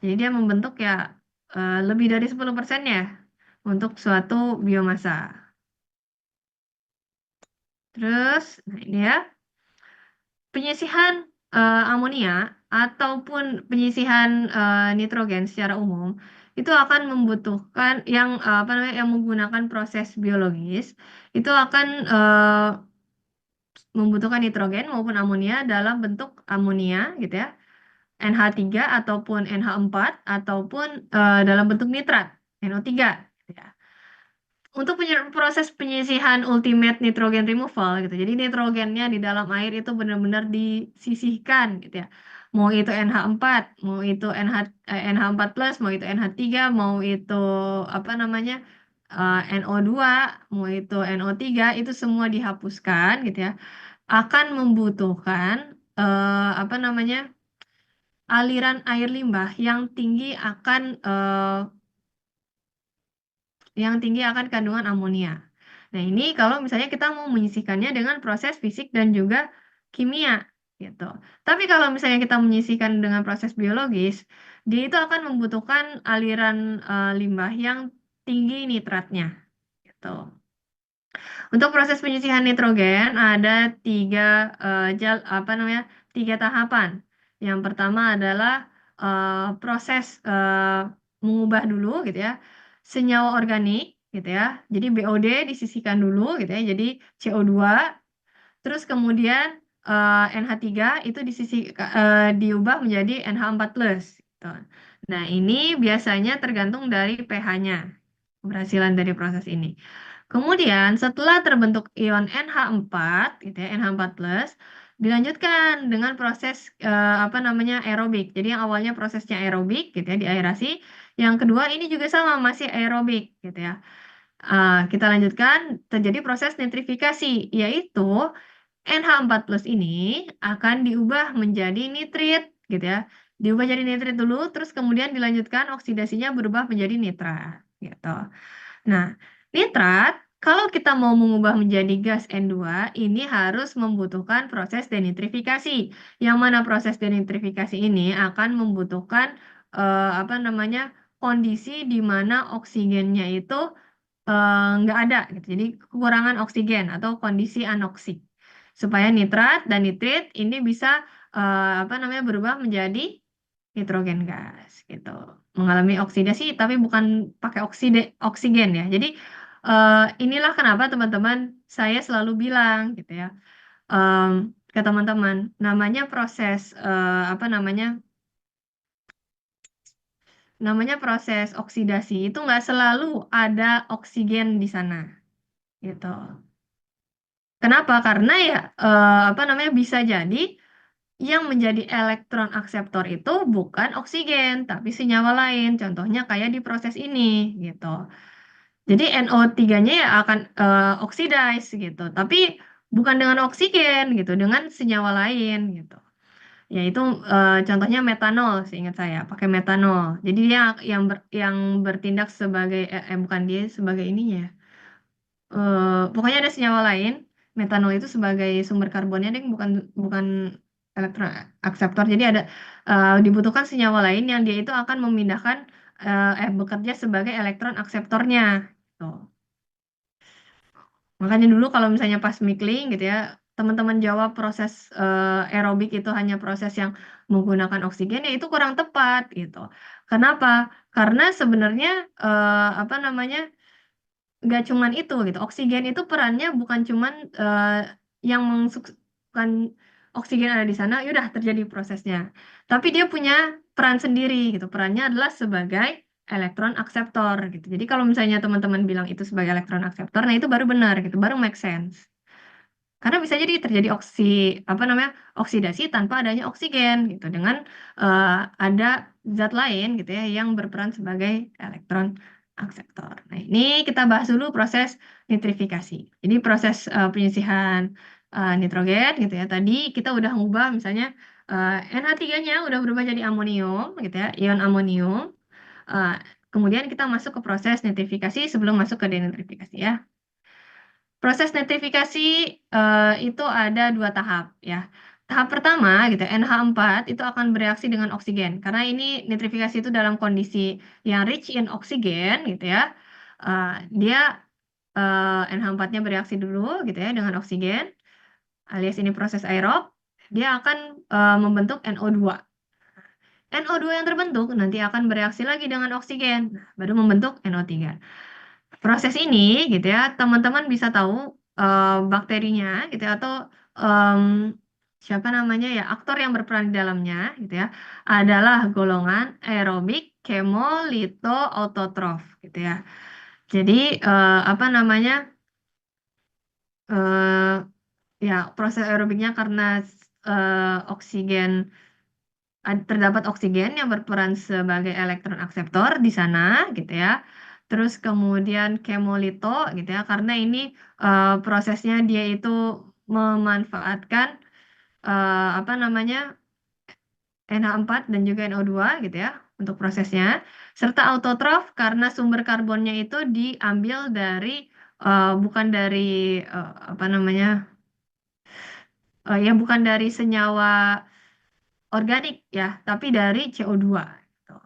Jadi dia membentuk ya lebih dari 10% ya untuk suatu biomasa. Terus, nah ini ya, penyisihan amonia ataupun penyisihan nitrogen secara umum itu akan membutuhkan yang apa namanya yang menggunakan proses biologis itu akan membutuhkan nitrogen maupun amonia dalam bentuk amonia gitu ya, NH3 ataupun NH4 ataupun dalam bentuk nitrat NO3 gitu ya. Untuk proses penyisihan ultimate nitrogen removal gitu. Jadi nitrogennya di dalam air itu benar-benar disisihkan gitu ya. Mau itu NH4, mau itu NH4 plus, mau itu NH3, mau itu apa namanya? NO2, mau itu NO3 itu semua dihapuskan gitu ya. Akan membutuhkan apa namanya? Aliran air limbah yang tinggi akan kandungan amonia. Nah, ini kalau misalnya kita mau menyisihkannya dengan proses fisik dan juga kimia gitu. Tapi kalau misalnya kita menyisihkan dengan proses biologis, dia itu akan membutuhkan aliran limbah yang tinggi nitratnya gitu. Untuk proses penyisihan nitrogen ada apa namanya 3 tahapan. Yang pertama adalah proses mengubah dulu gitu ya senyawa organik gitu ya. Jadi BOD disisihkan dulu gitu ya. Jadi CO2. Terus kemudian NH3 itu diubah menjadi NH4 plus. Gitu. Nah ini biasanya tergantung dari pH-nya keberhasilan dari proses ini. Kemudian setelah terbentuk ion NH4 gitu ya, NH4 plus, dilanjutkan dengan proses apa namanya aerobik. Jadi yang awalnya prosesnya aerobik gitu ya, diaerasi. Yang kedua ini juga sama masih aerobik gitu ya. Kita lanjutkan terjadi proses nitrifikasi yaitu NH4 plus ini akan diubah menjadi nitrit gitu ya. Diubah jadi nitrit dulu terus kemudian dilanjutkan oksidasinya berubah menjadi nitrat gitu. Nah, nitrat, kalau kita mau mengubah menjadi gas N2, ini harus membutuhkan proses denitrifikasi. Yang mana proses denitrifikasi ini akan membutuhkan apa namanya kondisi di mana oksigennya itu nggak ada, gitu. Jadi kekurangan oksigen atau kondisi anoksik. Supaya nitrat dan nitrit ini bisa apa namanya berubah menjadi nitrogen gas gitu. Mengalami oksidasi tapi bukan pakai oksigen ya. Jadi inilah kenapa teman-teman saya selalu bilang gitu ya ke teman-teman namanya proses apa namanya proses oksidasi itu nggak selalu ada oksigen di sana gitu. Kenapa? Karena ya apa namanya bisa jadi yang menjadi elektron akseptor itu bukan oksigen, tapi senyawa lain. Contohnya kayak di proses ini, gitu. Jadi NO3-nya ya akan oxidize gitu, tapi bukan dengan oksigen gitu, dengan senyawa lain gitu. Yaitu contohnya metanol, seingat saya, pakai metanol. Jadi dia yang bertindak sebagai bukan dia sebagai ininya ya. Pokoknya ada senyawa lain. Metanol itu sebagai sumber karbonnya, deh, bukan bukan elektron akseptor. Jadi ada dibutuhkan senyawa lain yang dia itu akan memindahkan bekerja sebagai elektron akseptornya. Tuh. Makanya dulu kalau misalnya pas mikling gitu ya, teman-teman jawab proses aerobik itu hanya proses yang menggunakan oksigen, ya itu kurang tepat gitu. Kenapa? Karena sebenarnya apa namanya nggak cuman itu gitu. Oksigen itu perannya bukan cuman yang bukan oksigen ada di sana, yaudah terjadi prosesnya. Tapi dia punya peran sendiri gitu. Perannya adalah sebagai elektron akseptor gitu. Jadi kalau misalnya teman-teman bilang itu sebagai elektron akseptor, nah itu baru benar gitu, baru make sense. Karena bisa jadi terjadi apa namanya oksidasi tanpa adanya oksigen gitu dengan ada zat lain gitu ya yang berperan sebagai elektron akseptor. Nah, ini kita bahas dulu proses nitrifikasi. Jadi proses penyisihan nitrogen gitu ya. Tadi kita udah ngubah misalnya NH3-nya udah berubah jadi amonium gitu ya, ion amonium. Eh, Kemudian kita masuk ke proses nitrifikasi sebelum masuk ke denitrifikasi ya. Proses nitrifikasi itu ada dua tahap ya. Tahap pertama gitu, NH4 itu akan bereaksi dengan oksigen karena ini nitrifikasi itu dalam kondisi yang rich in oksigen gitu ya. Dia NH4-nya bereaksi dulu gitu ya dengan oksigen alias ini proses aerob. Dia akan membentuk NO2. NO2 yang terbentuk nanti akan bereaksi lagi dengan oksigen, baru membentuk NO3. Proses ini gitu ya, teman-teman bisa tahu bakterinya gitu ya, atau em, siapa namanya ya, aktor yang berperan di dalamnya gitu ya, adalah golongan aerobik kemolito autotrof gitu ya. Jadi apa namanya eh, ya proses aerobiknya karena oksigen terdapat oksigen yang berperan sebagai elektron akseptor di sana gitu ya. Terus kemudian kemolito gitu ya karena ini prosesnya dia itu memanfaatkan apa namanya NH4 dan juga NO2 gitu ya untuk prosesnya serta autotrof karena sumber karbonnya itu diambil dari bukan dari apa namanya ya bukan dari senyawa organik ya tapi dari CO2 gitu.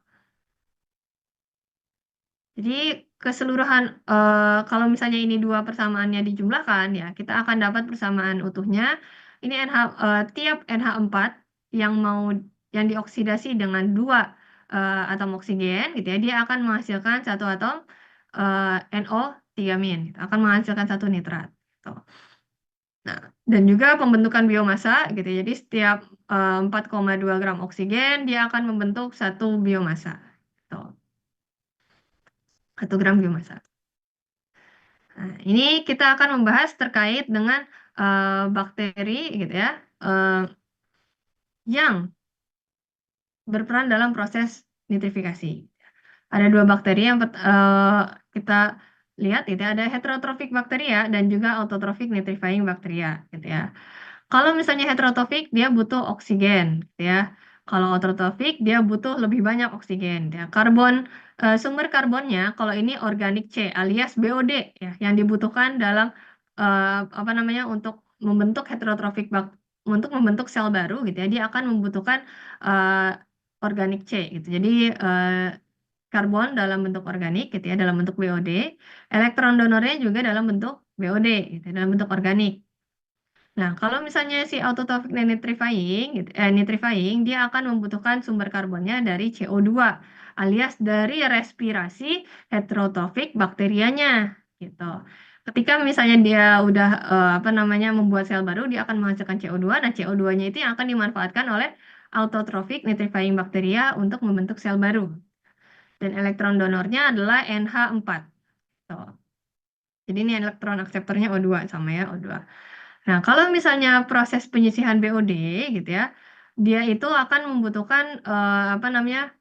Jadi keseluruhan kalau misalnya ini dua persamaannya dijumlahkan ya kita akan dapat persamaan utuhnya. Ini tiap NH4 yang mau yang dioksidasi dengan dua atom oksigen gitu ya dia akan menghasilkan satu atom NO3- gitu. Akan menghasilkan satu nitrat. Gitu. Nah, dan juga pembentukan biomasa gitu. Jadi setiap 4,2 gram oksigen dia akan membentuk satu biomasa. Gitu. 1 gram biomasa. Nah, ini kita akan membahas terkait dengan bakteri gitu ya, yang berperan dalam proses nitrifikasi. Ada dua bakteri yang kita lihat itu ada heterotropik bakteria dan juga autotropik nitrifying bakteria gitu ya. Kalau misalnya heterotropik dia butuh oksigen gitu ya. Kalau autotrofik dia butuh lebih banyak oksigen gitu ya. Sumber karbonnya kalau ini organik C alias BOD ya yang dibutuhkan dalam apa namanya membentuk heterotrofik untuk membentuk sel baru gitu ya. Dia akan membutuhkan eh, organik C gitu. Jadi karbon dalam bentuk organik gitu ya dalam bentuk BOD. Elektron donornya juga dalam bentuk BOD gitu dalam bentuk organik. Nah, kalau misalnya si autotrophic nitrifying, nitrifying, dia akan membutuhkan sumber karbonnya dari CO2, alias dari respirasi heterotropik bakterianya, gitu. Ketika misalnya dia udah apa namanya membuat sel baru, dia akan menghasilkan CO2. Nah, CO2-nya itu yang akan dimanfaatkan oleh autotrophic nitrifying bakteria untuk membentuk sel baru. Dan elektron donornya adalah NH4. Tuh. Jadi ini elektron akseptornya O2 sama ya O2. Nah, kalau misalnya proses penyisihan BOD gitu ya, dia itu akan membutuhkan apa namanya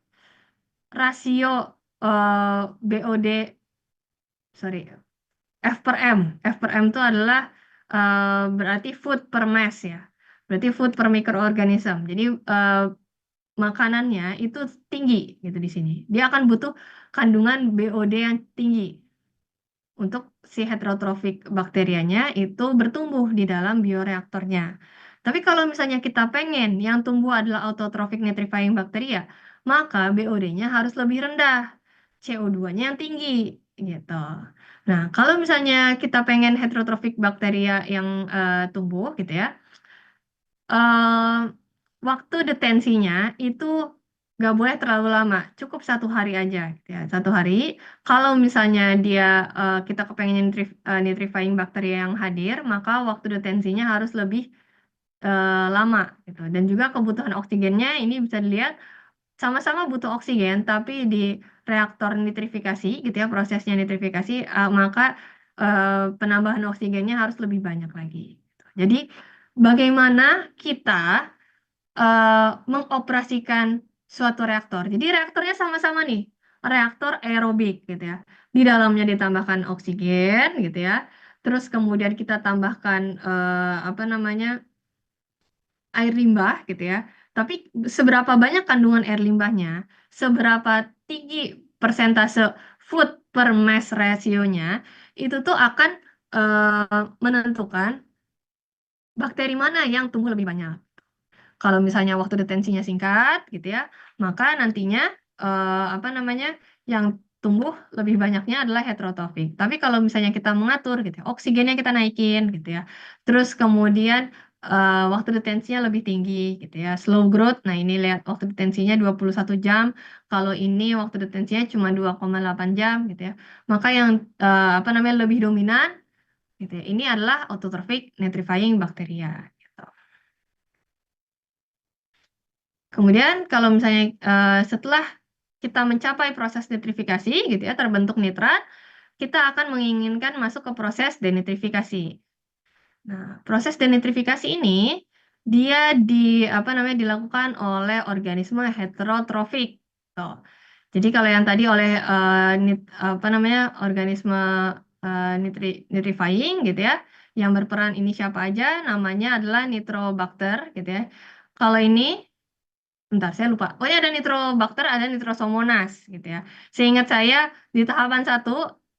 rasio BOD, sorry, F per M. F per M itu adalah berarti food per mass ya, berarti food per microorganism. Jadi makanannya itu tinggi gitu di sini. Dia akan butuh kandungan BOD yang tinggi untuk si heterotrofik bakterianya itu bertumbuh di dalam bioreaktornya. Tapi kalau misalnya kita pengen yang tumbuh adalah autotrophic nitrifying bakteria, maka BOD-nya harus lebih rendah, CO2-nya yang tinggi gitu. Nah, kalau misalnya kita pengen heterotrofik bakteria yang tumbuh gitu ya, eh, waktu detensinya itu nggak boleh terlalu lama, cukup 1 hari aja, gitu ya. 1 hari. Kalau misalnya dia kita kepengen nitrifying bakteri yang hadir, maka waktu detensinya harus lebih lama, gitu. Dan juga kebutuhan oksigennya ini bisa dilihat sama-sama butuh oksigen, tapi di reaktor nitrifikasi, gitu ya, prosesnya nitrifikasi, maka penambahan oksigennya harus lebih banyak lagi. Gitu. Jadi bagaimana kita mengoperasikan suatu reaktor. Jadi reaktornya sama-sama nih, reaktor aerobik gitu ya. Di dalamnya ditambahkan oksigen gitu ya. Terus kemudian kita tambahkan apa namanya air limbah gitu ya. Tapi seberapa banyak kandungan air limbahnya, seberapa tinggi persentase food per mass ratio-nya itu tuh akan menentukan bakteri mana yang tumbuh lebih banyak. Kalau misalnya waktu detensinya singkat gitu ya, maka nantinya apa namanya yang tumbuh lebih banyaknya adalah heterotropik. Tapi kalau misalnya kita mengatur gitu ya, oksigennya kita naikin gitu ya. Terus kemudian waktu detensinya lebih tinggi gitu ya. Slow growth. Nah, ini lihat waktu detensinya 21 jam. Kalau ini waktu detensinya cuma 2,8 jam gitu ya. Maka yang apa namanya lebih dominan gitu ya. Ini adalah autotrophic nitrifying bacteria gitu. Kemudian kalau misalnya setelah kita mencapai proses nitrifikasi gitu ya, terbentuk nitrat, kita akan menginginkan masuk ke proses denitrifikasi. Nah, proses denitrifikasi ini dia apa namanya dilakukan oleh organisme heterotrofik. Tuh. Jadi kalau yang tadi oleh apa namanya organisme nitrifying gitu ya, yang berperan ini siapa aja, namanya adalah Nitrobacter gitu ya. Kalau ini bentar, saya lupa. Pokoknya ada Nitrobacter, ada Nitrosomonas gitu ya. Seingat saya di tahapan 1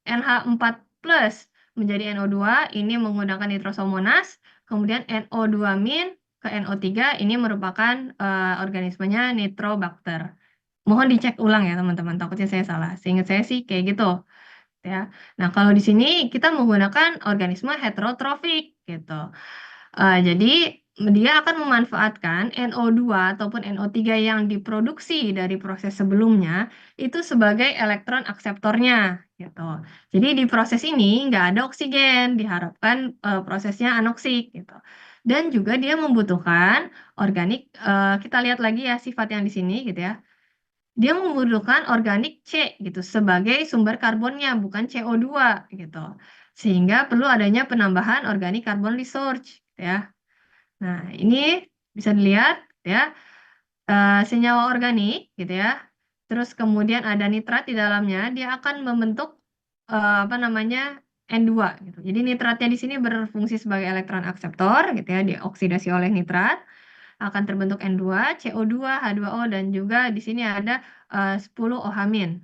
NH4 plus menjadi NO2 ini menggunakan Nitrosomonas, kemudian NO2 min ke NO3 ini merupakan organismenya Nitrobacter. Mohon dicek ulang ya teman-teman, takutnya saya salah. Seingat saya sih kayak gitu ya. Nah, kalau di sini kita menggunakan organisme heterotrofik gitu. Jadi dia akan memanfaatkan NO2 ataupun NO3 yang diproduksi dari proses sebelumnya itu sebagai elektron akseptornya gitu. Jadi di proses ini nggak ada oksigen, diharapkan prosesnya anoksik gitu. Dan juga dia membutuhkan organik, kita lihat lagi ya sifat yang di sini gitu ya. Dia membutuhkan organik C gitu sebagai sumber karbonnya, bukan CO2 gitu. Sehingga perlu adanya penambahan organik carbon research gitu ya. Nah, ini bisa dilihat ya, senyawa organik gitu ya. Terus kemudian ada nitrat di dalamnya, dia akan membentuk apa namanya N2 gitu. Jadi nitratnya di sini berfungsi sebagai elektron akseptor gitu ya, dioksidasi oleh nitrat akan terbentuk N2, CO2, H2O dan juga di sini ada 10 OH-.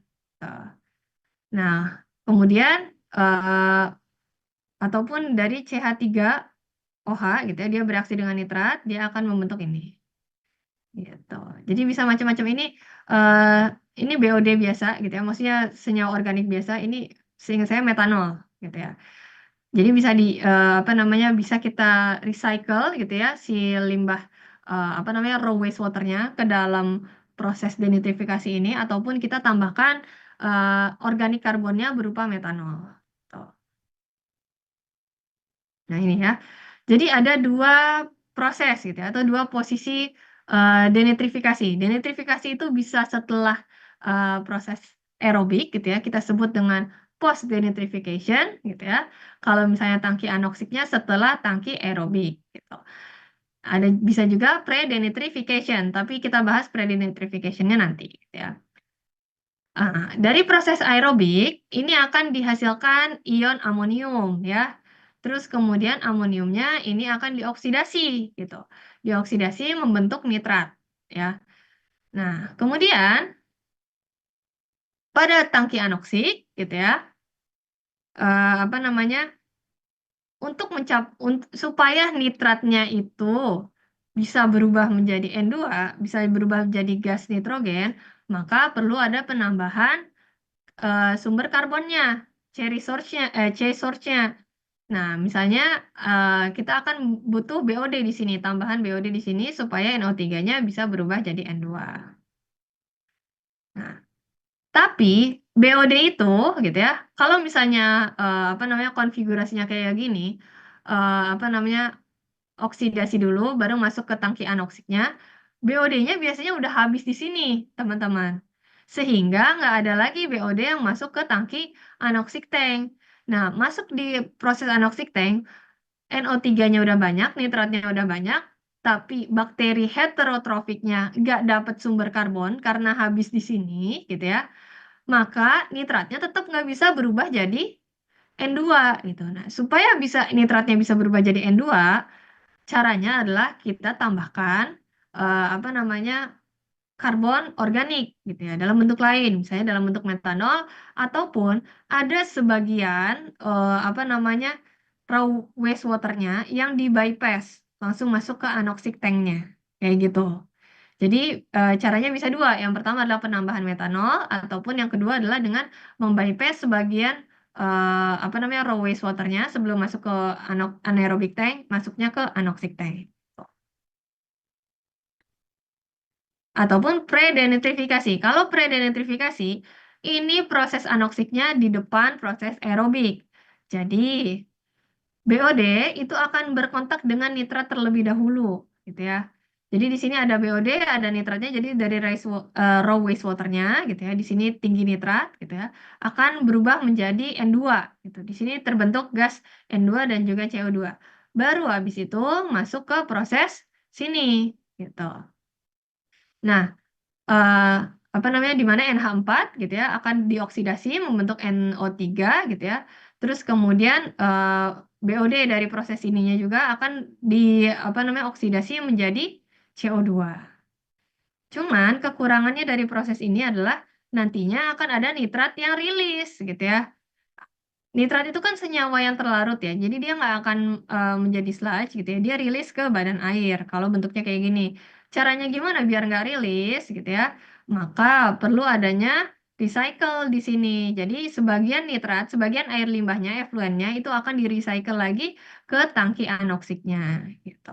Nah, kemudian ataupun dari CH3OH gitu ya, dia bereaksi dengan nitrat, dia akan membentuk ini. Gitu. Jadi bisa macam-macam ini BOD biasa gitu ya. Maksudnya senyawa organik biasa ini seingat saya metanol gitu ya. Jadi bisa apa namanya bisa kita recycle gitu ya si limbah apa namanya raw wastewater-nya ke dalam proses denitrifikasi ini ataupun kita tambahkan organik karbonnya berupa metanol. Tuh. Nah ini ya. Jadi ada dua proses gitu ya, atau dua posisi denitrifikasi. Denitrifikasi itu bisa setelah proses aerobik gitu ya, kita sebut dengan post denitrification gitu ya. Kalau misalnya tangki anoksiknya setelah tangki aerobik gitu. Ada bisa juga pre-denitrification, tapi kita bahas pre-denitrification-nya nanti gitu ya. Dari proses aerobik ini akan dihasilkan ion amonium ya. Terus kemudian amoniumnya ini akan dioksidasi gitu. Dioksidasi membentuk nitrat ya. Nah, kemudian pada tangki anoksik gitu ya. Apa namanya? Supaya nitratnya itu bisa berubah menjadi N2, bisa berubah menjadi gas nitrogen, maka perlu ada penambahan sumber karbonnya, C source-nya. Nah, misalnya kita akan butuh BOD di sini, tambahan BOD di sini supaya NO3-nya bisa berubah jadi N2. Nah, tapi BOD itu gitu ya, kalau misalnya apa namanya konfigurasinya kayak gini, apa namanya oksidasi dulu baru masuk ke tangki anoksiknya, BOD-nya biasanya udah habis di sini, teman-teman. Sehingga nggak ada lagi BOD yang masuk ke tangki anoksik tank. Nah, masuk di proses anoksik tank, NO3-nya udah banyak, nitratnya udah banyak, tapi bakteri heterotrofiknya nggak dapat sumber karbon karena habis di sini, gitu ya. Maka nitratnya tetap nggak bisa berubah jadi N2 gitu. Nah, supaya bisa nitratnya bisa berubah jadi N2, caranya adalah kita tambahkan apa namanya karbon organik gitu ya dalam bentuk lain, misalnya dalam bentuk metanol ataupun ada sebagian apa namanya raw wastewater-nya yang di bypass langsung masuk ke anoxic tank-nya kayak gitu. Jadi caranya bisa dua. Yang pertama adalah penambahan metanol ataupun yang kedua adalah dengan membypass sebagian apa namanya raw wastewater-nya sebelum masuk ke anaerobic tank, masuknya ke anoxic tank. Ataupun pre-denitrifikasi. Kalau pre-denitrifikasi, ini proses anoksiknya di depan proses aerobik. Jadi, BOD itu akan berkontak dengan nitrat terlebih dahulu, gitu ya. Jadi di sini ada BOD, ada nitratnya. Jadi dari raw wastewater-nya, gitu ya, di sini tinggi nitrat, gitu ya, akan berubah menjadi N2, gitu. Di sini terbentuk gas N2 dan juga CO2. Baru habis itu masuk ke proses sini, gitu. Nah, eh, apa namanya di mana NH4 gitu ya akan dioksidasi membentuk NO3 gitu ya. Terus kemudian BOD dari proses ininya juga akan di apa namanya oksidasi menjadi CO2. Cuman kekurangannya dari proses ini adalah nantinya akan ada nitrat yang rilis gitu ya. Nitrat itu kan senyawa yang terlarut ya, jadi dia nggak akan menjadi sludge gitu ya. Dia rilis ke badan air kalau bentuknya kayak gini. Caranya gimana biar nggak rilis gitu ya? Maka perlu adanya recycle di sini. Jadi sebagian nitrat, sebagian air limbahnya, efluennya itu akan di-recycle lagi ke tangki anoksiknya gitu.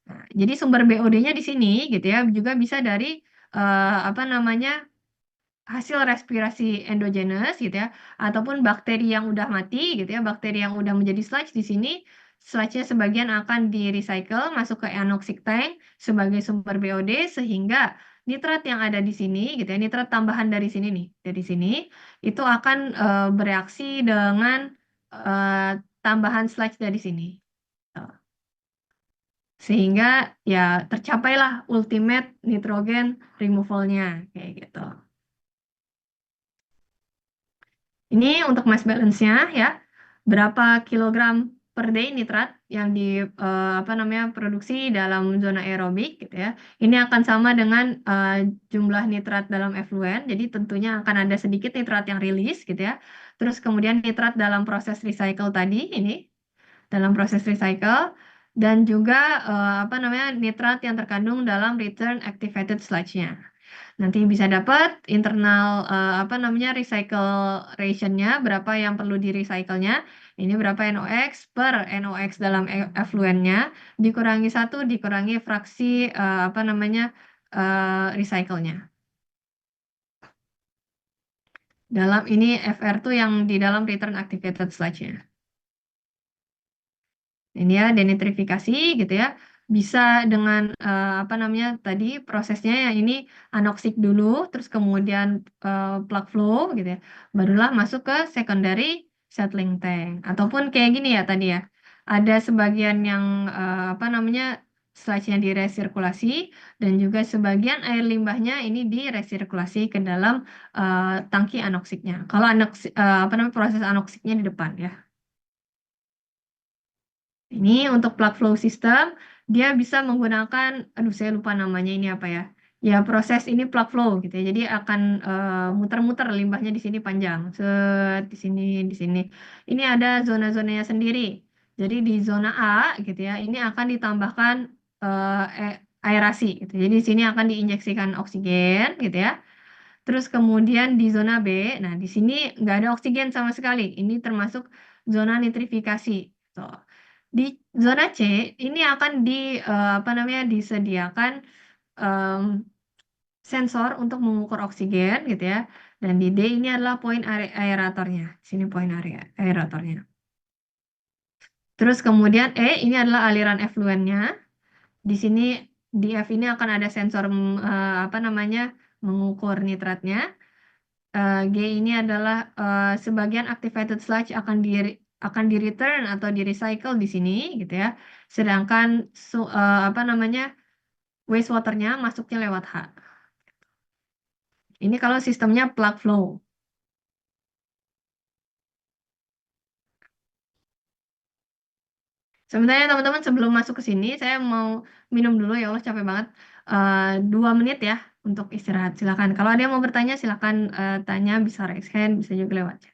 Nah, jadi sumber BOD-nya di sini gitu ya, juga bisa dari apa namanya hasil respirasi endogenous gitu ya ataupun bakteri yang udah mati gitu ya bakteri yang udah menjadi sludge di sini sludge-nya sebagian akan di recycle masuk ke anoxic tank sebagai sumber BOD sehingga nitrat yang ada di sini gitu ya nitrat tambahan dari sini nih dari sini itu akan bereaksi dengan eh, tambahan sludge dari sini. Tuh. Sehingga ya tercapailah ultimate nitrogen removal-nya kayak gitu. Ini untuk mass balance-nya ya, berapa kilogram per day nitrat yang di apa namanya produksi dalam zona aerobik gitu ya. Ini akan sama dengan jumlah nitrat dalam efluen. Jadi tentunya akan ada sedikit nitrat yang rilis gitu ya. Terus kemudian nitrat dalam proses recycle tadi ini dalam proses recycle dan juga apa namanya nitrat yang terkandung dalam return activated sludge-nya. Nanti bisa dapat internal apa namanya recycle ratio-nya berapa yang perlu di recycle-nya. Ini berapa NOx per NOx dalam effluent-nya dikurangi satu dikurangi fraksi apa namanya recycle-nya. Dalam ini FR tuh yang di dalam return activated sludge-nya. Ini ya denitrifikasi gitu ya. Bisa dengan apa namanya tadi prosesnya yang ini anoksik dulu, terus kemudian plug flow gitu ya. Barulah masuk ke secondary settling tank. Ataupun kayak gini ya tadi ya. Ada sebagian yang apa namanya sludge-nya diresirkulasi dan juga sebagian air limbahnya ini diresirkulasi ke dalam tangki anoksiknya. Kalau apa namanya proses anoksiknya di depan ya. Ini untuk plug flow system, dia bisa menggunakan, aduh saya lupa namanya ini apa ya. Ya proses ini plug flow gitu ya. Jadi akan muter-muter limbahnya di sini panjang. Di sini, di sini. Ini ada zona-zonanya sendiri. Jadi di zona A gitu ya, ini akan ditambahkan aerasi gitu. Jadi di sini akan diinjeksikan oksigen gitu ya. Terus kemudian di zona B, nah di sini nggak ada oksigen sama sekali. Ini termasuk zona nitrifikasi. Tuh. Di zona C ini akan apa namanya disediakan em, sensor untuk mengukur oksigen gitu ya. Dan di D ini adalah poin aeratornya. Sini poin area aeratornya. Terus kemudian E ini adalah aliran efluennya. Di sini di F ini akan ada sensor apa namanya mengukur nitratnya. G ini adalah sebagian activated sludge akan di return atau di recycle di sini gitu ya. Sedangkan apa namanya wastewater-nya masuknya lewat H. Ini kalau sistemnya plug flow. Sebenarnya teman-teman sebelum masuk ke sini saya mau minum dulu ya Allah capek banget. 2 menit ya untuk istirahat. Silakan. Kalau ada yang mau bertanya silakan tanya, bisa raise hand, bisa juga lewat chat.